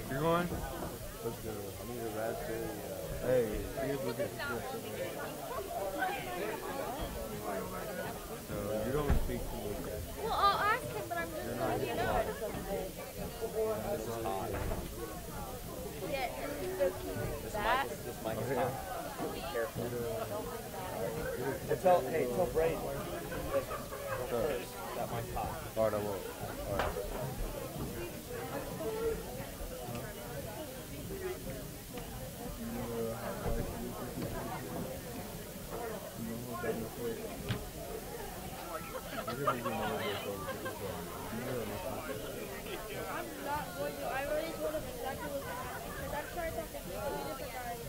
You're going? Let's go. I need a raspberry. Hey, here's what this is. So, you don't speak to Lucas. Well, I'll ask him, but I'm just letting you know. This is hot. Yeah, so keep that. This mic is hot. Be careful. Tell Brady. That mic's hot. Alright, I will. Alright. I'm not going to. I already told him exactly what because I'm trying to talk to 2 different guys.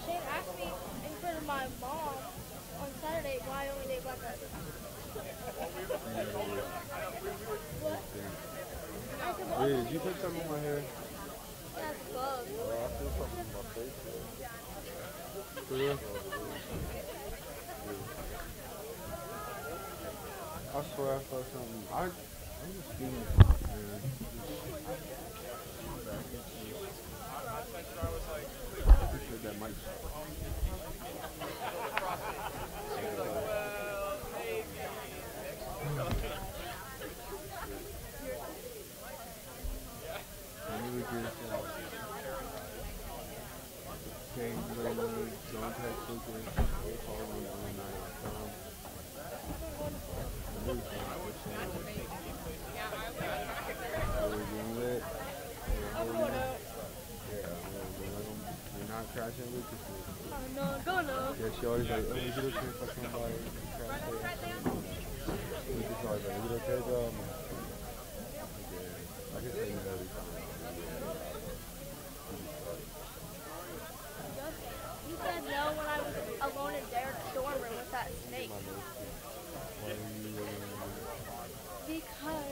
Shane asked me in front of my mom on Saturday why I only date black guys. What? I said, well, Hey, did you put something on my hair? that's bugs. I feel something in my face. For real? I swear I felt something. I'm just feeling hot, man. I said that might I really just change language, don't text Lucas, call him all night. I really thought we're saying we're getting lit. We're not crashing Lucas. I'm not gonna. Yeah, she always like, oh, is it okay if I come by and crash it? Lucas always like, is it okay though? I can say no every time. You said no when I was alone in Derek's dorm room with that snake. Why are you Because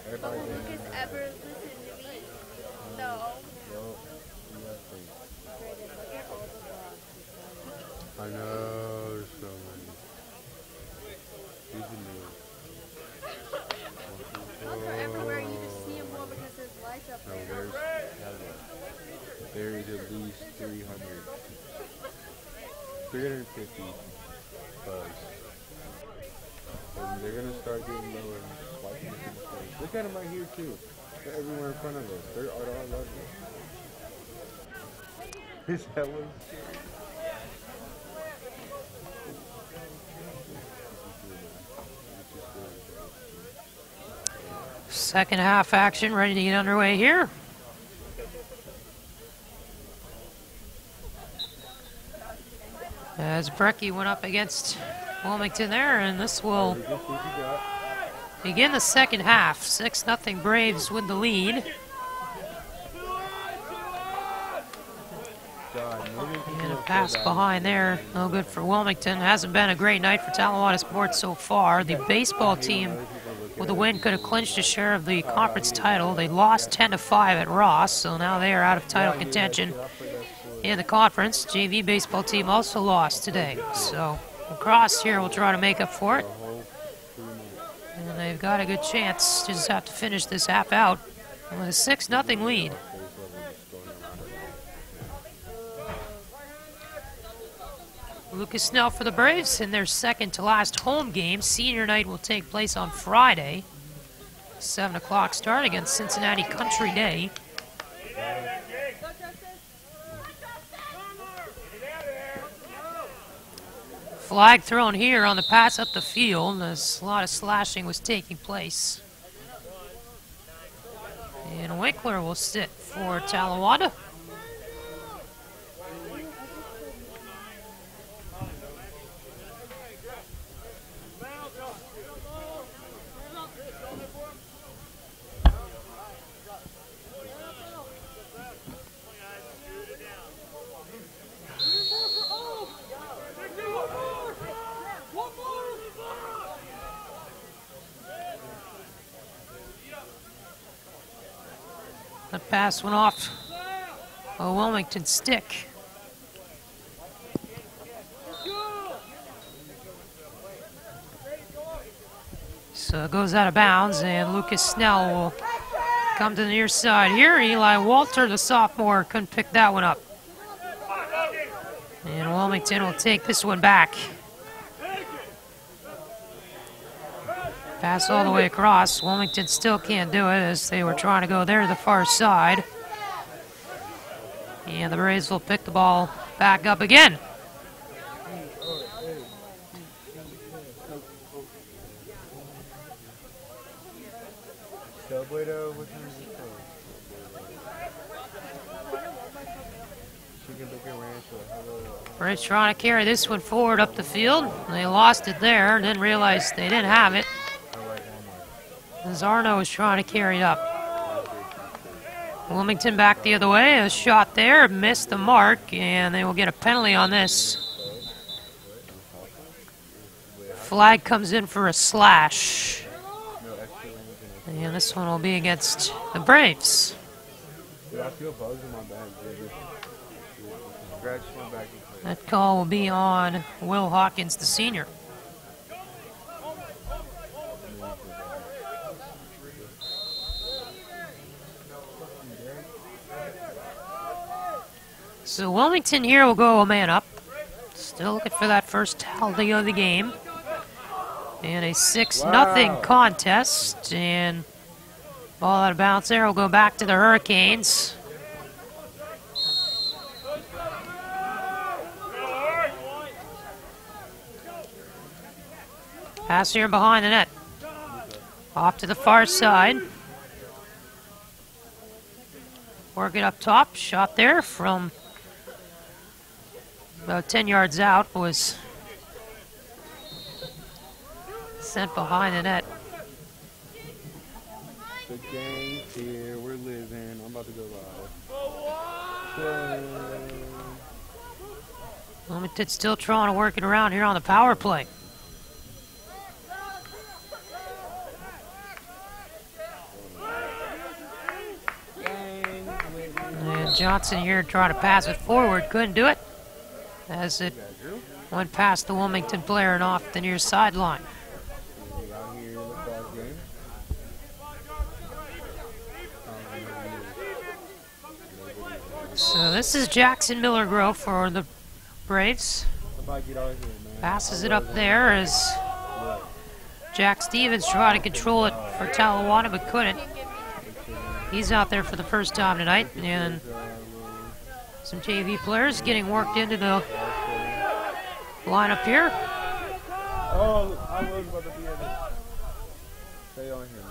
Everybody Will in Lucas ever listen to me? No. No, nothing. I know, there's so many. He's a new. Those are everywhere. You just see him more because there's lights up No, there. there is at least 300. 350 bugs. And they're gonna start getting lower and swiping us in the face. Look at them right here too. They're everywhere in front of us. They're all over. Is that one scary? Second half action ready to get underway here. As Brecky went up against Wilmington there, and this will begin the second half. 6-0 Braves with the lead. And a pass behind there, no good for Wilmington. Hasn't been a great night for Talawanda sports so far. The baseball team, with a win, could have clinched a share of the conference title. They lost 10-5 at Ross, so now they are out of title contention in the conference. JV baseball team also lost today, so Lacrosse here will try to make up for it. And they've got a good chance. Just have to finish this half out with a 6-0 lead. Lucas Snell for the Braves in their second to last home game. Senior night will take place on Friday. 7 o'clock start against Cincinnati Country Day. Flag thrown here on the pass up the field as a lot of slashing was taking place. And Winkler will sit for Talawanda. The pass went off a Wilmington stick. So it goes out of bounds, and Lucas Snell will come to the near side here. Eli Walter, the sophomore, couldn't pick that one up. And Wilmington will take this one back. Pass all the way across. Wilmington still can't do it as they were trying to go there to the far side. And the Braves will pick the ball back up again. Braves trying to carry this one forward up the field. They lost it there and then realized they didn't have it. Zarno was trying to carry it up. Wilmington back the other way. A shot there, missed the mark, and they will get a penalty on this. Flag comes in for a slash. And this one will be against the Braves. That call will be on Will Hawkins, the senior. So Wilmington here will go a man up. Still looking for that first tally of the game. And a 6-0 contest. And ball out of bounds there will go back to the Hurricanes. Pass here behind the net. Off to the far side. Work it up top. Shot there from about 10 yards out, was sent behind the net. The game's here, we're living. I'm about to go live. Wilmington still trying to work it around here on the power play. Johnson here trying to pass it forward. Couldn't do it as it went past the Wilmington player and off the near sideline. Out here in the Lacrosse game. So this is Jackson Miller Grove for the Braves. Passes it up there as Jack Stevens tried to control it for Talawanda but couldn't. He's out there for the first time tonight, and some JV players getting worked into the lineup here. Oh, I was about to be in it. Stay on here,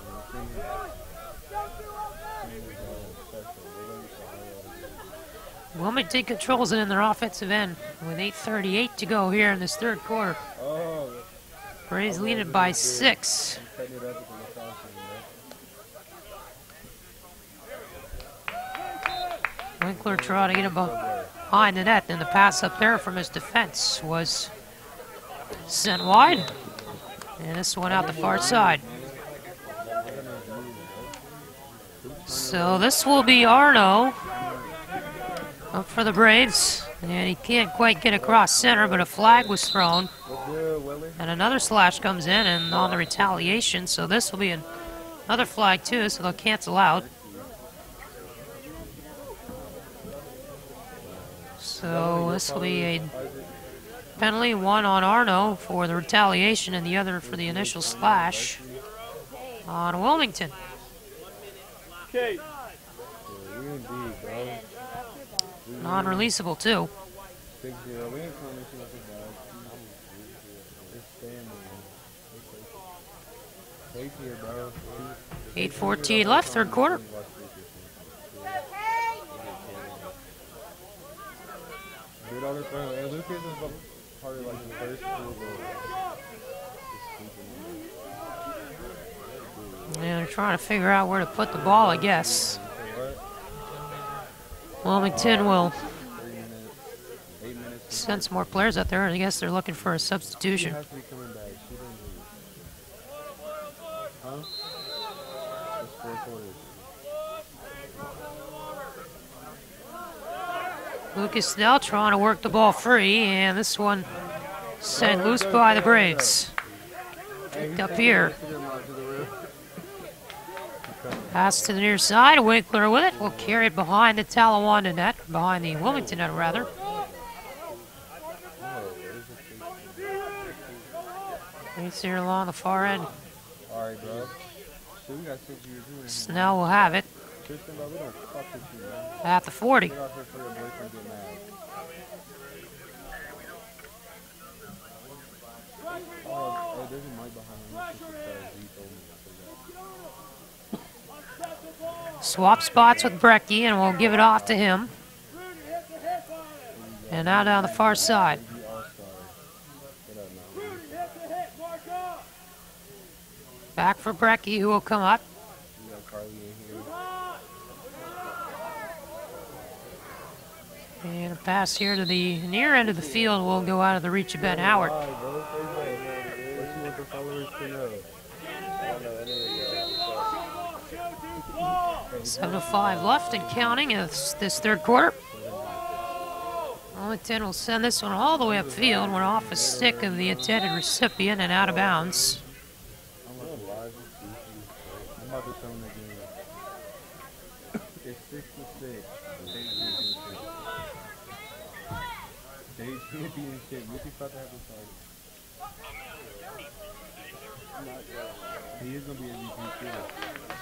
man. Wilmington controls it in their offensive end with 8:38 to go here in this third quarter. Oh. Braves lead it by 6. Winkler tried to get him behind the net, and the pass up there from his defense was sent wide. And this one out the far side. So this will be Arno up for the Braves. And he can't quite get across center, but a flag was thrown. And another slash comes in and on the retaliation. So this will be another flag too, so they'll cancel out. So this will be a penalty, one on Arno for the retaliation and the other for the initial slash on Wilmington. Okay. Non-releasable too. 8:14 left, third quarter. Yeah, they're trying to figure out where to put the ball, I guess. Wilmington will send some more players out there, and I guess they're looking for a substitution. Lucas Snell trying to work the ball free, and this one sent loose by the Braves. Picked up here. Pass to the near side. Winkler with it. Will carry it behind the Talawanda net, behind the Wilmington net rather. He's here along the far end. Snell will have it. At the 40. Swap spots with Brecky, and we'll give it off to him. And now down the far side. Back for Brecky, who will come up. And a pass here to the near end of the field will go out of the reach of Ben Howard. 7:05 left and counting in this third quarter. Wilmington will send this one all the way upfield. Went off a stick of the intended recipient and out of bounds.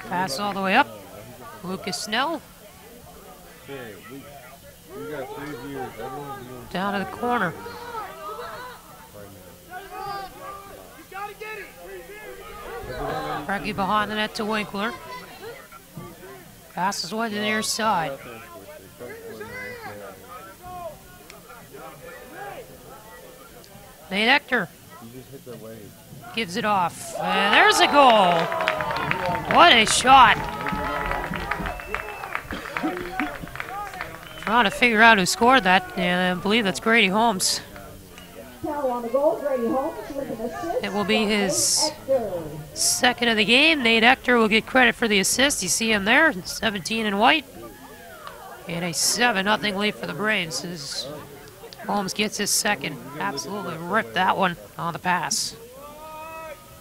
Pass all the way up. Lucas Snell. Down to the corner. Brecky behind the net to Winkler. Passes one to the near side. Nate Hector gives it off. And there's a goal. What a shot. Trying to figure out who scored that, and I believe that's Grady Holmes. It will be his second of the game. Nate Hector will get credit for the assist. You see him there, 17 in white. And a 7-0 lead for the Braves as Holmes gets his second. Absolutely ripped that one on the pass.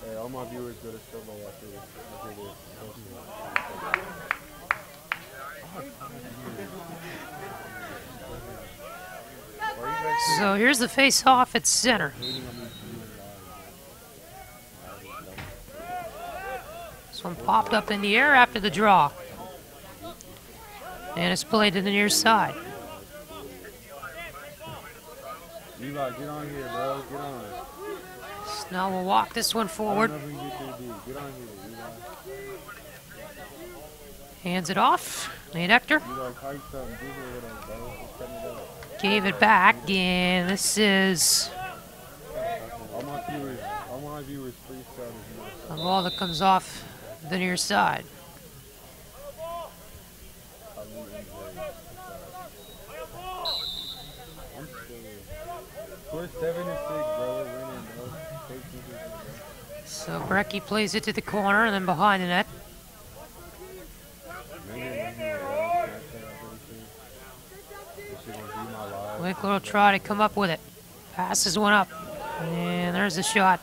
Hey, all my viewers go to Subway after this. So here's the face-off at center. This one popped up in the air after the draw. And it's played to the near side. Levi, get on here, bro. Get on. Snell will walk this one forward. Get on here, Levi. Hands it off. Nate Hector Levi, type something. Do it with us, bro. Just cut it up. gave it back, and this is All my viewers, please start. a ball that comes off the near side. We're 7-6, bro. We're winning, bro. So Brecky plays it to the corner and then behind the net. Winkler will try to come up with it. Passes one up. And there's the shot.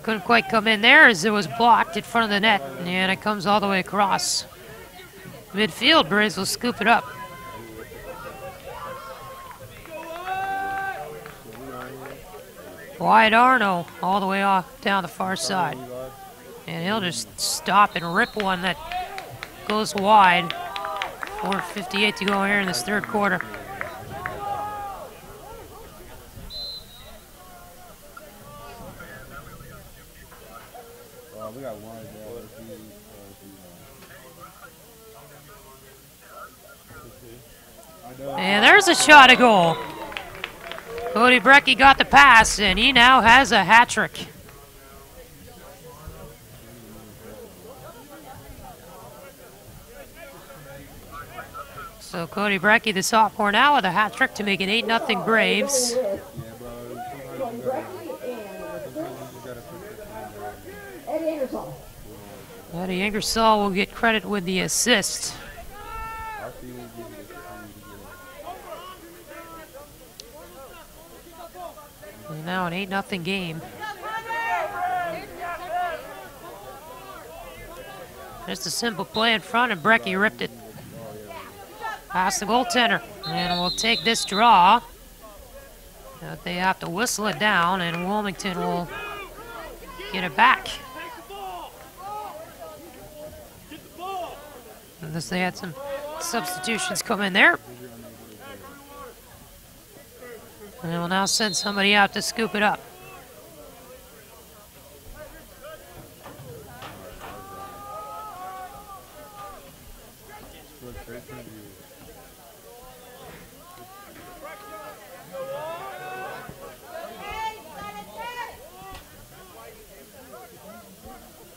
Couldn't quite come in there as it was blocked in front of the net. And it comes all the way across. Midfield, Braves will scoop it up. Wyatt Arno all the way off down the far side. And he'll just stop and rip one that goes wide. 4:58 to go here in this third quarter. We got one. And there's a shot at goal. Cody Brecky got the pass, and he now has a hat trick. So Cody Brecky, the sophomore, now with a hat trick to make it 8-0 Braves. Eddie Ingersoll will get credit with the assist. And now an 8-0 game. Just a simple play in front, and Brecky ripped it past the goaltender. And we'll take this draw. They have to whistle it down, and Wilmington will get it back. Unless they had some substitutions come in there. And they will now send somebody out to scoop it up.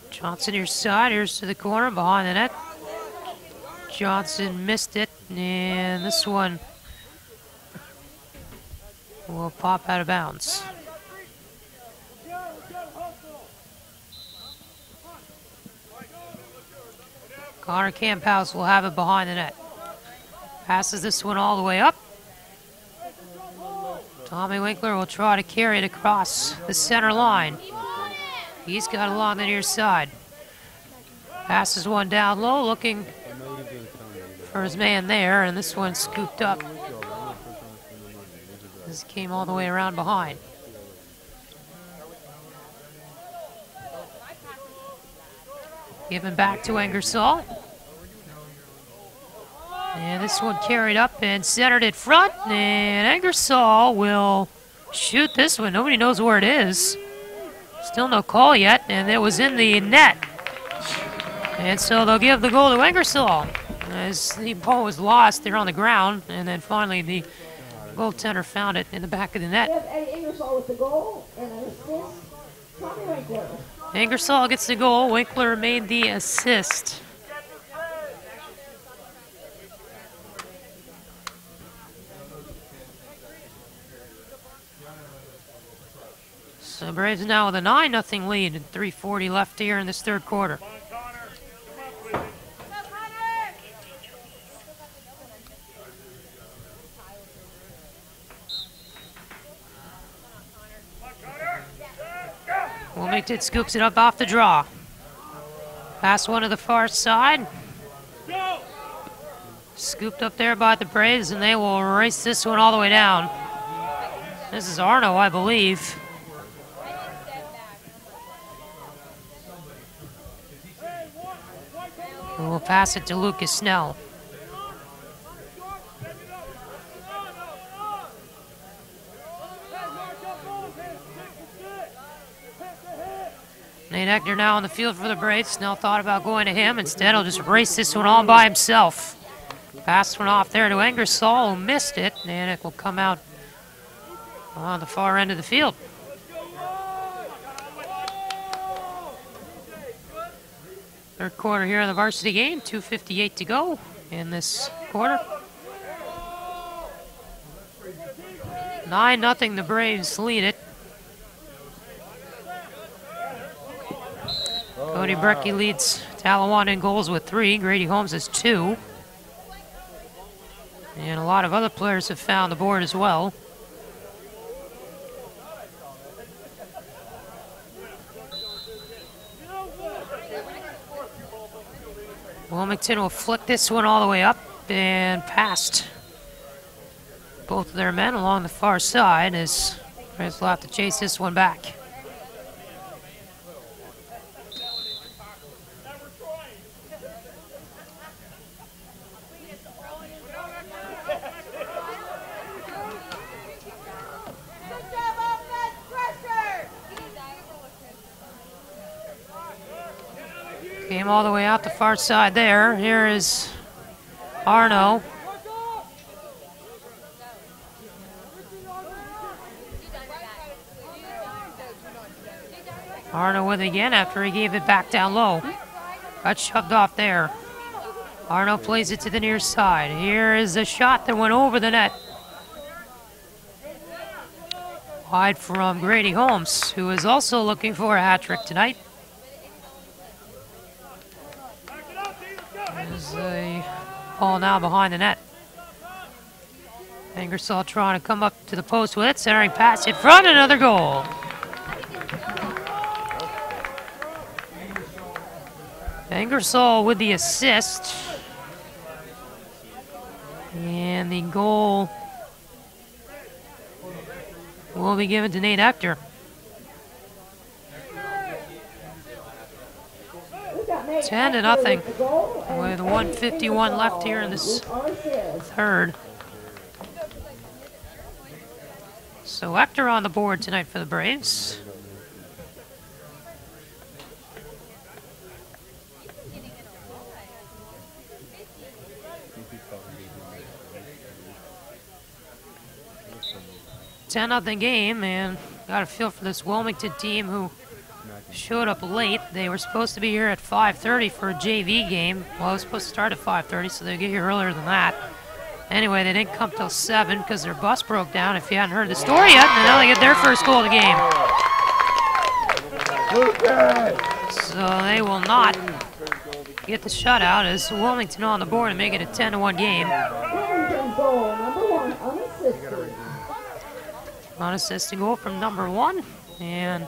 Johnson your side, here's to the corner, behind the net. Johnson missed it, and this one will pop out of bounds. Connor Camphouse will have it behind the net. Passes this one all the way up. Tommy Winkler will try to carry it across the center line. He's got along the near side. Passes one down low, looking for his man there, and this one scooped up. This came all the way around behind. Given back to Ingersoll. And this one carried up and centered it front, and Ingersoll will shoot this one. Nobody knows where it is. Still no call yet, and it was in the net. And so they'll give the goal to Ingersoll as the ball was lost there on the ground, and then finally the goaltender found it in the back of the net. Eddie Ingersoll with the goal and an assist. Tommy Winkler. Ingersoll gets the goal. Winkler made the assist. So Braves now with a 9-0 lead and 3:40 left here in this third quarter. Wilmington scoops it up off the draw. Pass one to the far side. Scooped up there by the Braves, and they will race this one all the way down. This is Arno, I believe. And we'll pass it to Lucas Snell. Nate Hector now on the field for the Braves. Snell thought about going to him. Instead, he'll just race this one all by himself. Pass one off there to Ingersoll, who missed it, and it will come out on the far end of the field. Third quarter here in the varsity game, 2:58 to go in this quarter. 9-0, the Braves lead it. Cody Brecky leads Talawanda in goals with 3. Grady Holmes has 2. And a lot of other players have found the board as well. Wilmington will flick this one all the way up and past both of their men along the far side as Braves will have to chase this one back. Came all the way out the far side there. Here is Arno. Arno with it again after he gave it back down low. Got shoved off there. Arno plays it to the near side. Here is a shot that went over the net. Wide from Grady Holmes, who is also looking for a hat trick tonight. There's a ball now behind the net. Ingersoll trying to come up to the post with it. Centering pass in front, another goal. Ingersoll with the assist. And the goal will be given to Nate Hector. 10-0 with 1:51 left here in this third. So Hector on the board tonight for the Braves. $10-0 game, and got a feel for this Wilmington team who showed up late. They were supposed to be here at 5:30 for a JV game. Well, it was supposed to start at 5:30, so they'd get here earlier than that. Anyway, they didn't come till 7 because their bus broke down, if you hadn't heard the story yet, and now they get their first goal of the game. So they will not get the shutout as Wilmington on the board and make it a 10-1 game. Unassisted goal from number 1, and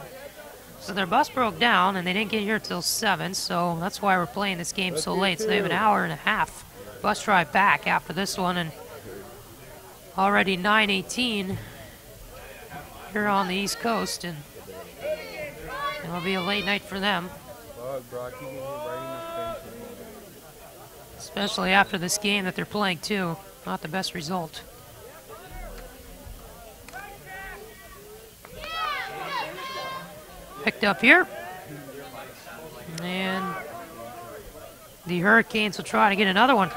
so their bus broke down and they didn't get here till 7, so that's why we're playing this game so late. So they have an hour and a half bus drive back after this one, and already 9:18 here on the East Coast, and it'll be a late night for them. Especially after this game that they're playing too. Not the best result. Picked up here. And the Hurricanes will try to get another one.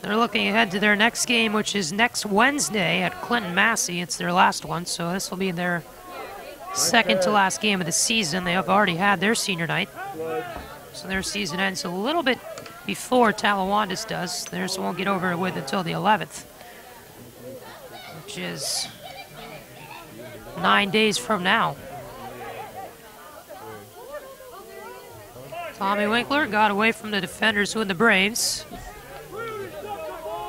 They're looking ahead to their next game, which is next Wednesday at Clinton Massey. It's their last one, so this will be their second to last game of the season. They have already had their senior night. So their season ends a little bit before Talawanda's does. Theirs won't get over with until the 11th, which is 9 days from now. Tommy Winkler got away from the defenders with the Braves.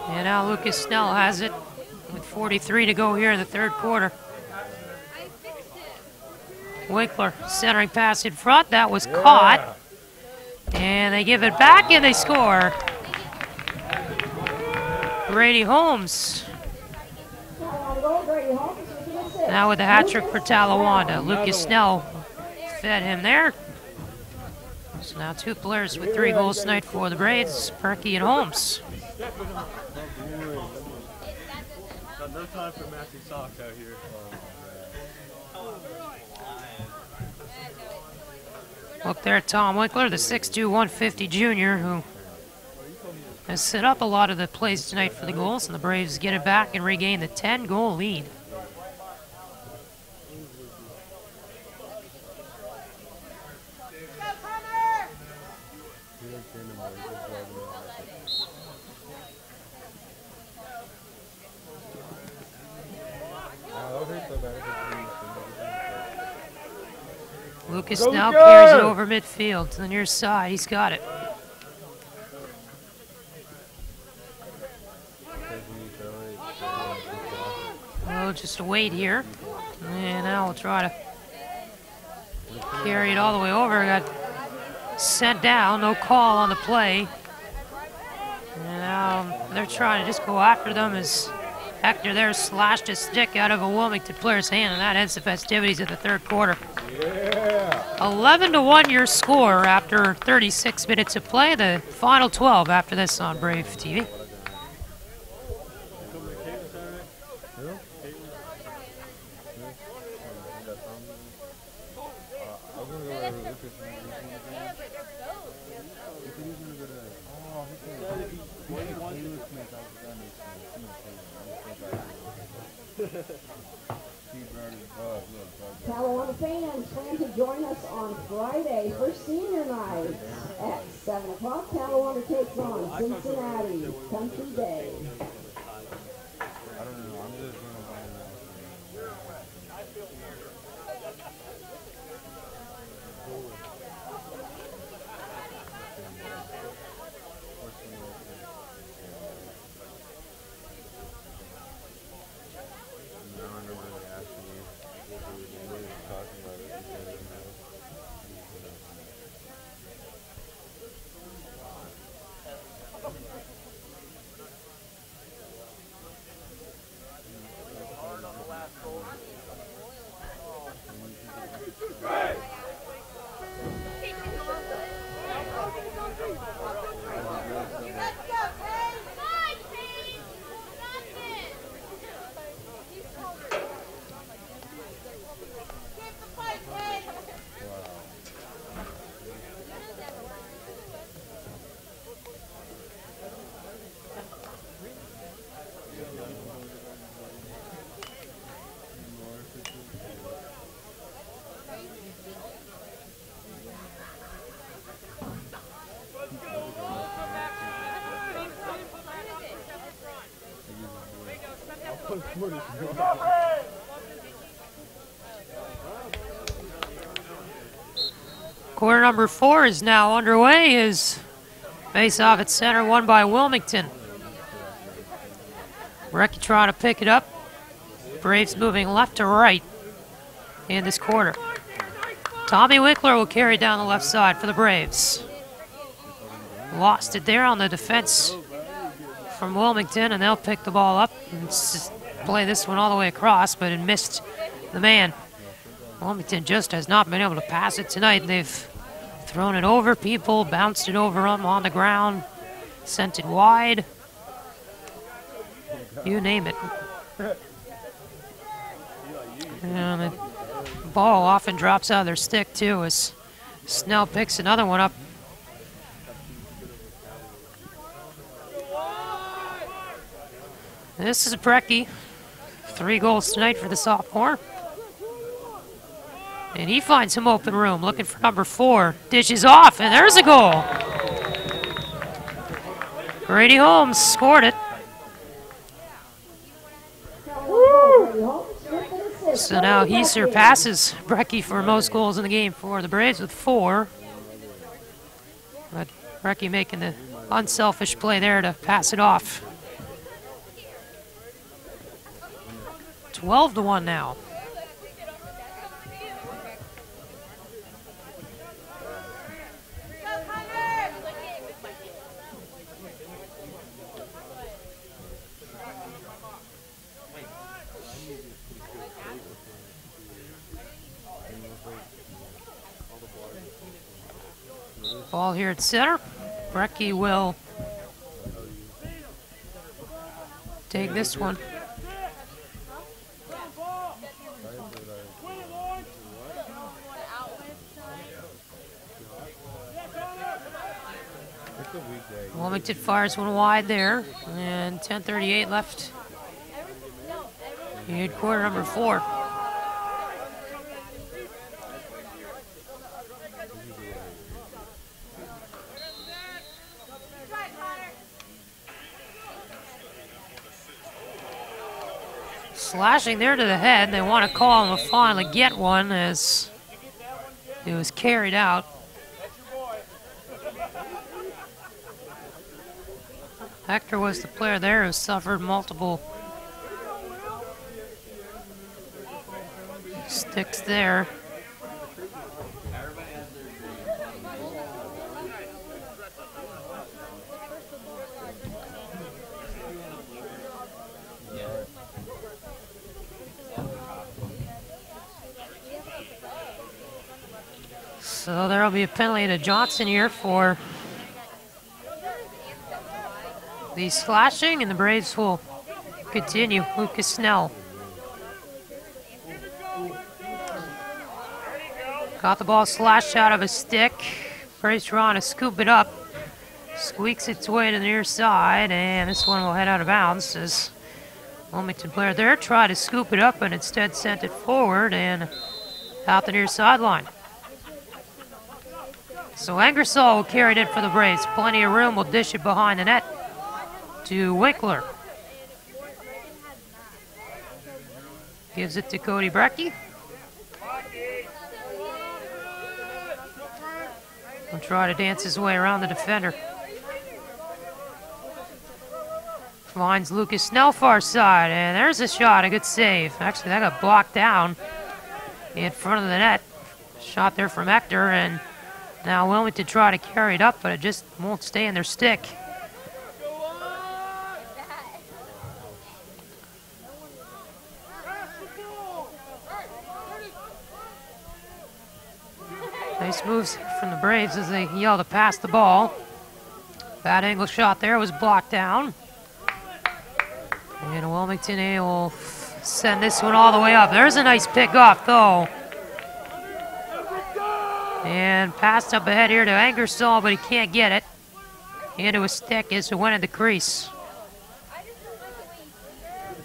And now Lucas Snell has it with 43 to go here in the third quarter. Winkler centering pass in front. That was caught. And they give it back and they score. Brady Holmes. Now with the hat trick for Talawanda. Lucas Snell fed him there. So now 2 players with 3 goals tonight for the Braves, Perky and Holmes. No time for matching socks out here. Look there, Tom Winkler, the 6'2", 150 junior, who has set up a lot of the plays tonight for the goals, and the Braves get it back and regain the 10-goal lead. Lucas now carries it over midfield to the near side. He's got it. Oh, just a wait here. And now we'll try to carry it all the way over. Got sent down. No call on the play. And now they're trying to just go after them as Hector there slashed a stick out of a Wilmington player's hand, and that ends the festivities of the 3rd quarter. 11-1 your score after 36 minutes of play. The final 12 after this on Brave TV. Talawanda fans plan to join us on Friday for senior night at 7 o'clock. Talawanda takes on Cincinnati Country Day. I don't know. I'm just going to find out. Quarter number 4 is now underway. Is face off at center, won by Wilmington. Brecky trying to pick it up. Braves moving left to right in this quarter. Tommy Winkler will carry down the left side for the Braves. Lost it there on the defense from Wilmington, and they'll pick the ball up and play this one all the way across, but it missed the man. Wilmington just has not been able to pass it tonight. They've thrown it over people, bounced it over them on the ground, sent it wide. You name it. And the ball often drops out of their stick, too, as Snell picks another one up. This is Brecky. 3 goals tonight for the sophomore. And he finds some open room, looking for number 4. Dishes off, and there's a goal. Brady Holmes scored it. So now he surpasses Brecky for most goals in the game for the Braves with 4. But Brecky making the unselfish play there to pass it off. 12-1 now. Ball here at center. Brecky will take this one. Wilmington fires one wide there, and 10:38 left in quarter number 4. Slashing there to the head. They want to call him, will finally get one as it was carried out. Hector was the player there who suffered multiple sticks there. So there will be a penalty to Johnson here for the slashing, and the Braves will continue. Lucas Snell got the ball slashed out of a stick. Braves trying to scoop it up. Squeaks its way to the near side, and this one will head out of bounds as Wilmington player there tried to scoop it up and instead sent it forward and out the near sideline. So Angersall will carry it in for the Braves. Plenty of room, will dish it behind the net to Winkler. Gives it to Cody Brecky. Will try to dance his way around the defender. Finds Lucas Snell far side, and there's a shot, a good save. Actually, that got blocked down in front of the net. Shot there from Hector, and now Wilmington try to carry it up, but it just won't stay in their stick. Nice moves from the Braves as they yell to pass the ball. Bad angle shot there was blocked down. And Wilmington will send this one all the way up. There's a nice pick off though. And passed up ahead here to Angersall, but he can't get it. Into a stick as it went in the crease.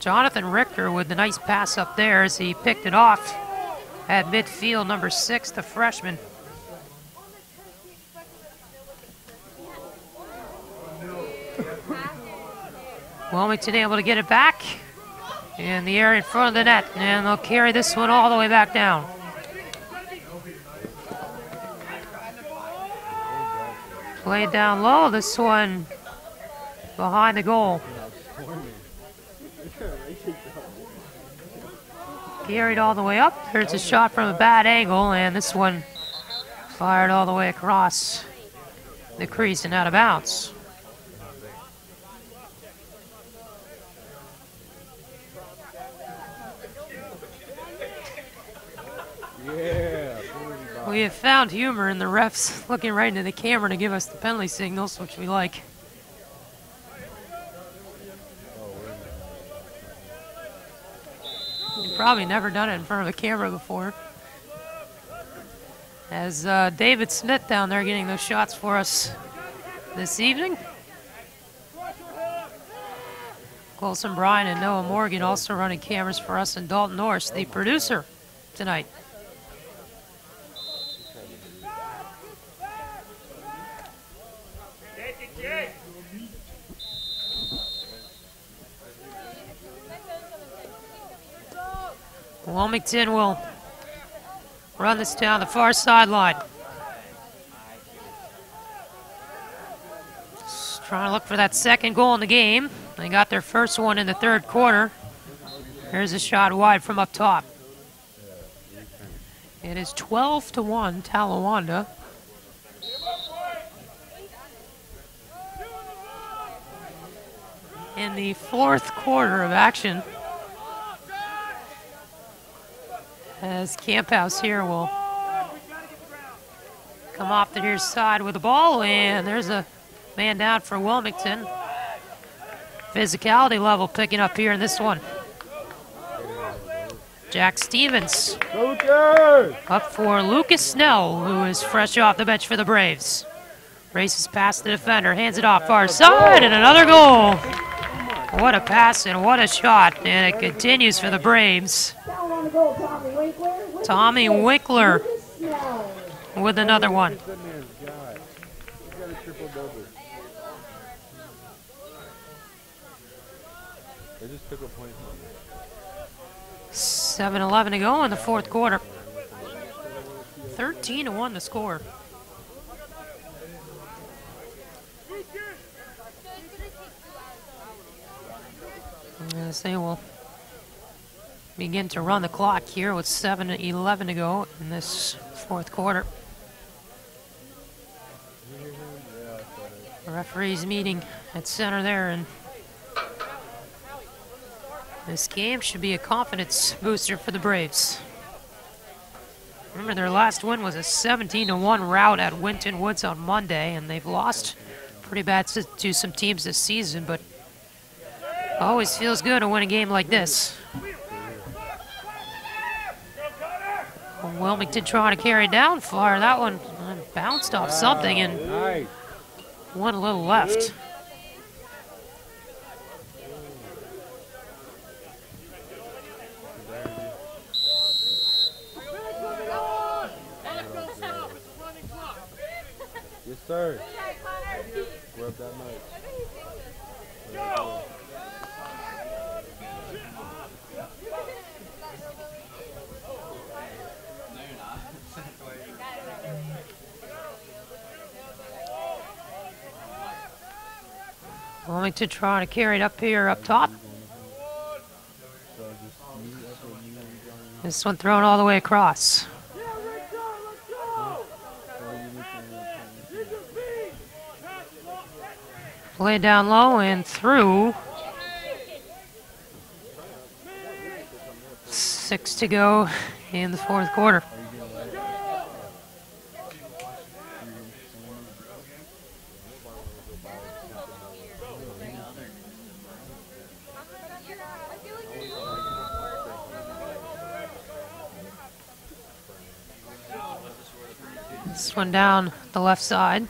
Jonathan Richter with the nice pass up there as he picked it off at midfield, number 6, the freshman. Wilmington able to get it back in the area in front of the net, and they'll carry this one all the way back down. Played down low, this one behind the goal. Carried all the way up. There's a shot from a bad angle, and this one fired all the way across the crease and out of bounds. We have found humor in the refs looking right into the camera to give us the penalty signals, which we like. You've probably never done it in front of a camera before. As David Smith down there getting those shots for us this evening. Colson Bryan and Noah Morgan also running cameras for us, and Dalton Norris, the producer tonight. Wilmington will run this down the far sideline. Just trying to look for that second goal in the game. They got their first one in the third quarter. Here's a shot wide from up top. It is 12-1 Talawanda. In the fourth quarter of action, as Camphouse here will come off the near side with the ball, and there's a man down for Wilmington. Physicality level picking up here in this one. Jack Stevens up for Lucas Snell, who is fresh off the bench for the Braves. Races past the defender, hands it off far side, and another goal. What a pass and what a shot, and it continues for the Braves. Tommy Winkler with another one. They just took a point from me. 7:11 to go in the fourth quarter. 13-1 the score. As they will begin to run the clock here with 7:11 to go in this fourth quarter. The referees meeting at center there, and this game should be a confidence booster for the Braves. Remember, their last win was a 17-1 rout at Winton Woods on Monday, and they've lost pretty bad to some teams this season, but always feels good to win a game like this. Wilmington trying to carry down far. That one bounced off something and went a little left. Yes, sir. Rub that mic. Wilmington trying to carry it up here up top. This one thrown all the way across. Play down low and through. 6 to go in the fourth quarter. This one down the left side.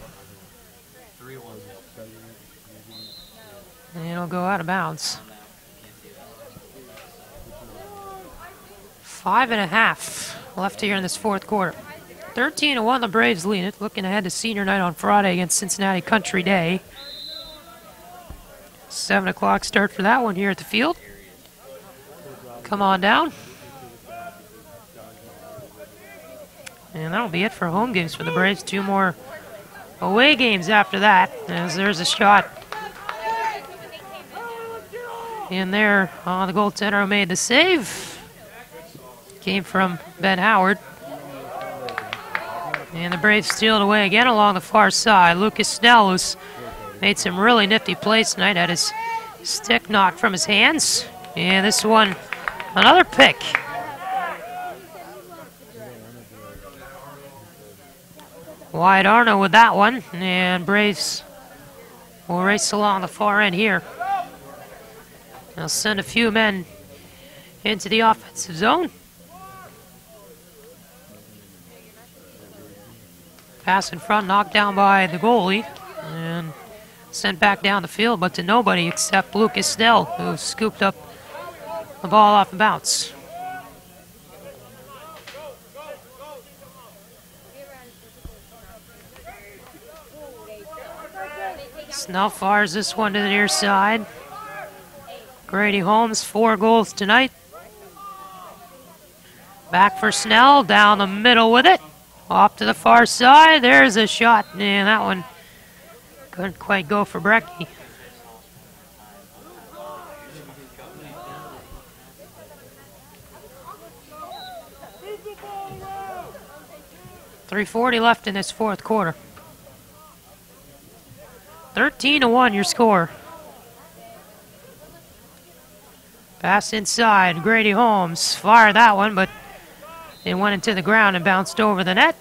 And it'll go out of bounds. 5.5 left here in this fourth quarter. 13-1, the Braves lead it. Looking ahead to senior night on Friday against Cincinnati Country Day. 7 o'clock start for that one here at the field. Come on down. And that'll be it for home games for the Braves. 2 more away games after that, as there's a shot in there on the goaltender who made the save. Came from Ben Howard. And the Braves steal it away again along the far side. Lucas Snell, who's made some really nifty plays tonight, had his stick knocked from his hands. And this one, another pick. Wyatt Arno with that one, and Braves will race along the far end here. They'll send a few men into the offensive zone. Pass in front, knocked down by the goalie, and sent back down the field, but to nobody except Lucas Snell, who scooped up the ball off the bounce. Snell fires this one to the near side. Grady Holmes, 4 goals tonight. Back for Snell, down the middle with it. Off to the far side, there's a shot. And that one couldn't quite go for Brecky. .340 left in this fourth quarter. 13-1 your score. Pass inside, Grady Holmes fired that one, but it went into the ground and bounced over the net.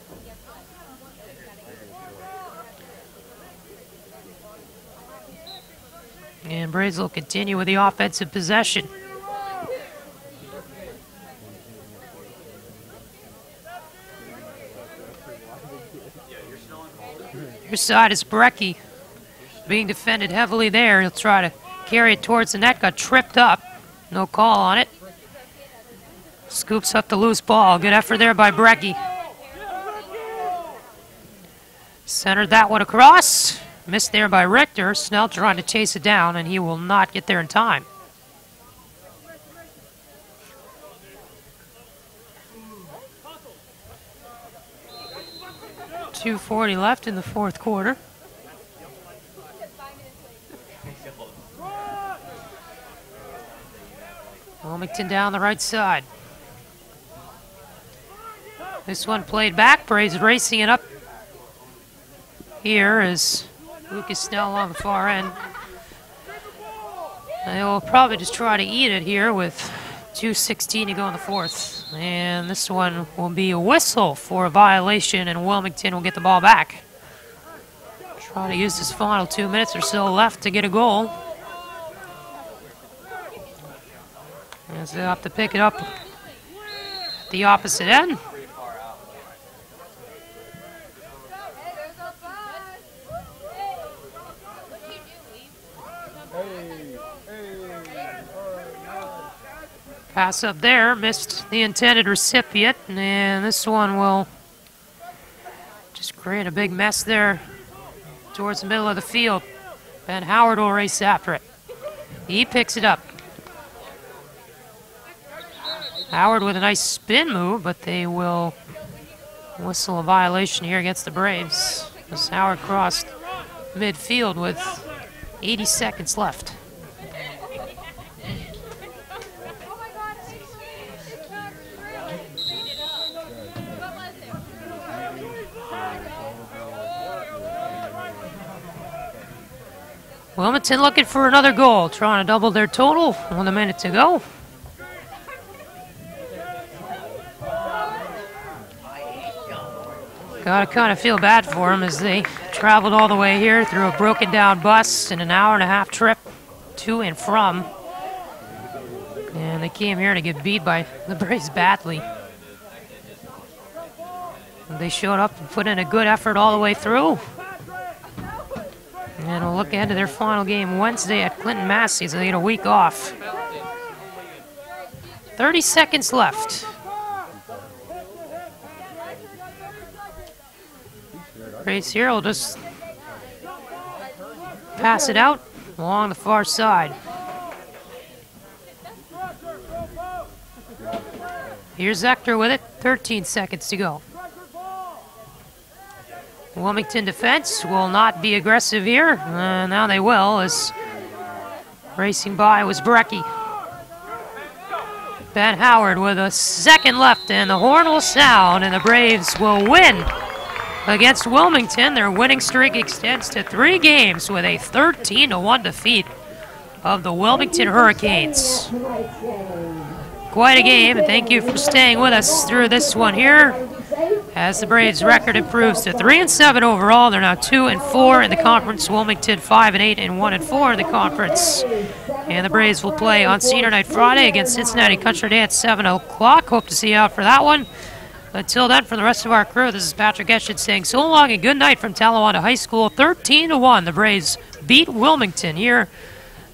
And Braves will continue with the offensive possession. Your side is Brecky. Being defended heavily there. He'll try to carry it towards the net. Got tripped up. No call on it. Scoops up the loose ball. Good effort there by Brecky. Centered that one across. Missed there by Richter. Snell trying to chase it down, and he will not get there in time. .240 left in the fourth quarter. Wilmington down the right side. This one played back. Braves racing it up. Here is Lucas Snell on the far end. They will probably just try to eat it here with 2:16 to go in the fourth. And this one will be a whistle for a violation, and Wilmington will get the ball back. Try to use this final 2 minutes or so left to get a goal. As they have to pick it up at the opposite end. Pass up there, missed the intended recipient, and this one will just create a big mess there towards the middle of the field. Ben Howard will race after it. He picks it up. Howard with a nice spin move, but they will whistle a violation here against the Braves as Howard crossed midfield with 80 seconds left. Wilmington looking for another goal, trying to double their total. 1 minute to go. Gotta kind of feel bad for them as they traveled all the way here through a broken down bus and an hour-and-a-half trip to and from. And they came here to get beat by the Braves badly. They showed up and put in a good effort all the way through. And we'll look ahead to their final game Wednesday at Clinton Massey, so they get a week off. 30 seconds left. Braves here will just pass it out along the far side. Here's Ector with it, 13 seconds to go. Wilmington defense will not be aggressive here. Now they will, as racing by was Brecky. Ben Howard with a second left, and the horn will sound, and the Braves will win against Wilmington. Their winning streak extends to 3 games with a 13-1 defeat of the Wilmington Hurricanes. Quite a game, and thank you for staying with us through this one here. As the Braves' record improves to 3-7 overall, they're now 2-4 in the conference. Wilmington 5-8 and 1-4 in the conference. And the Braves will play on Senior Night Friday against Cincinnati Country Day at 7 o'clock. Hope to see you out for that one. Until then, from the rest of our crew, this is Patrick Eschett saying so long and good night from Talawanda High School. 13-1, the Braves beat Wilmington here.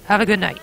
Have a good night.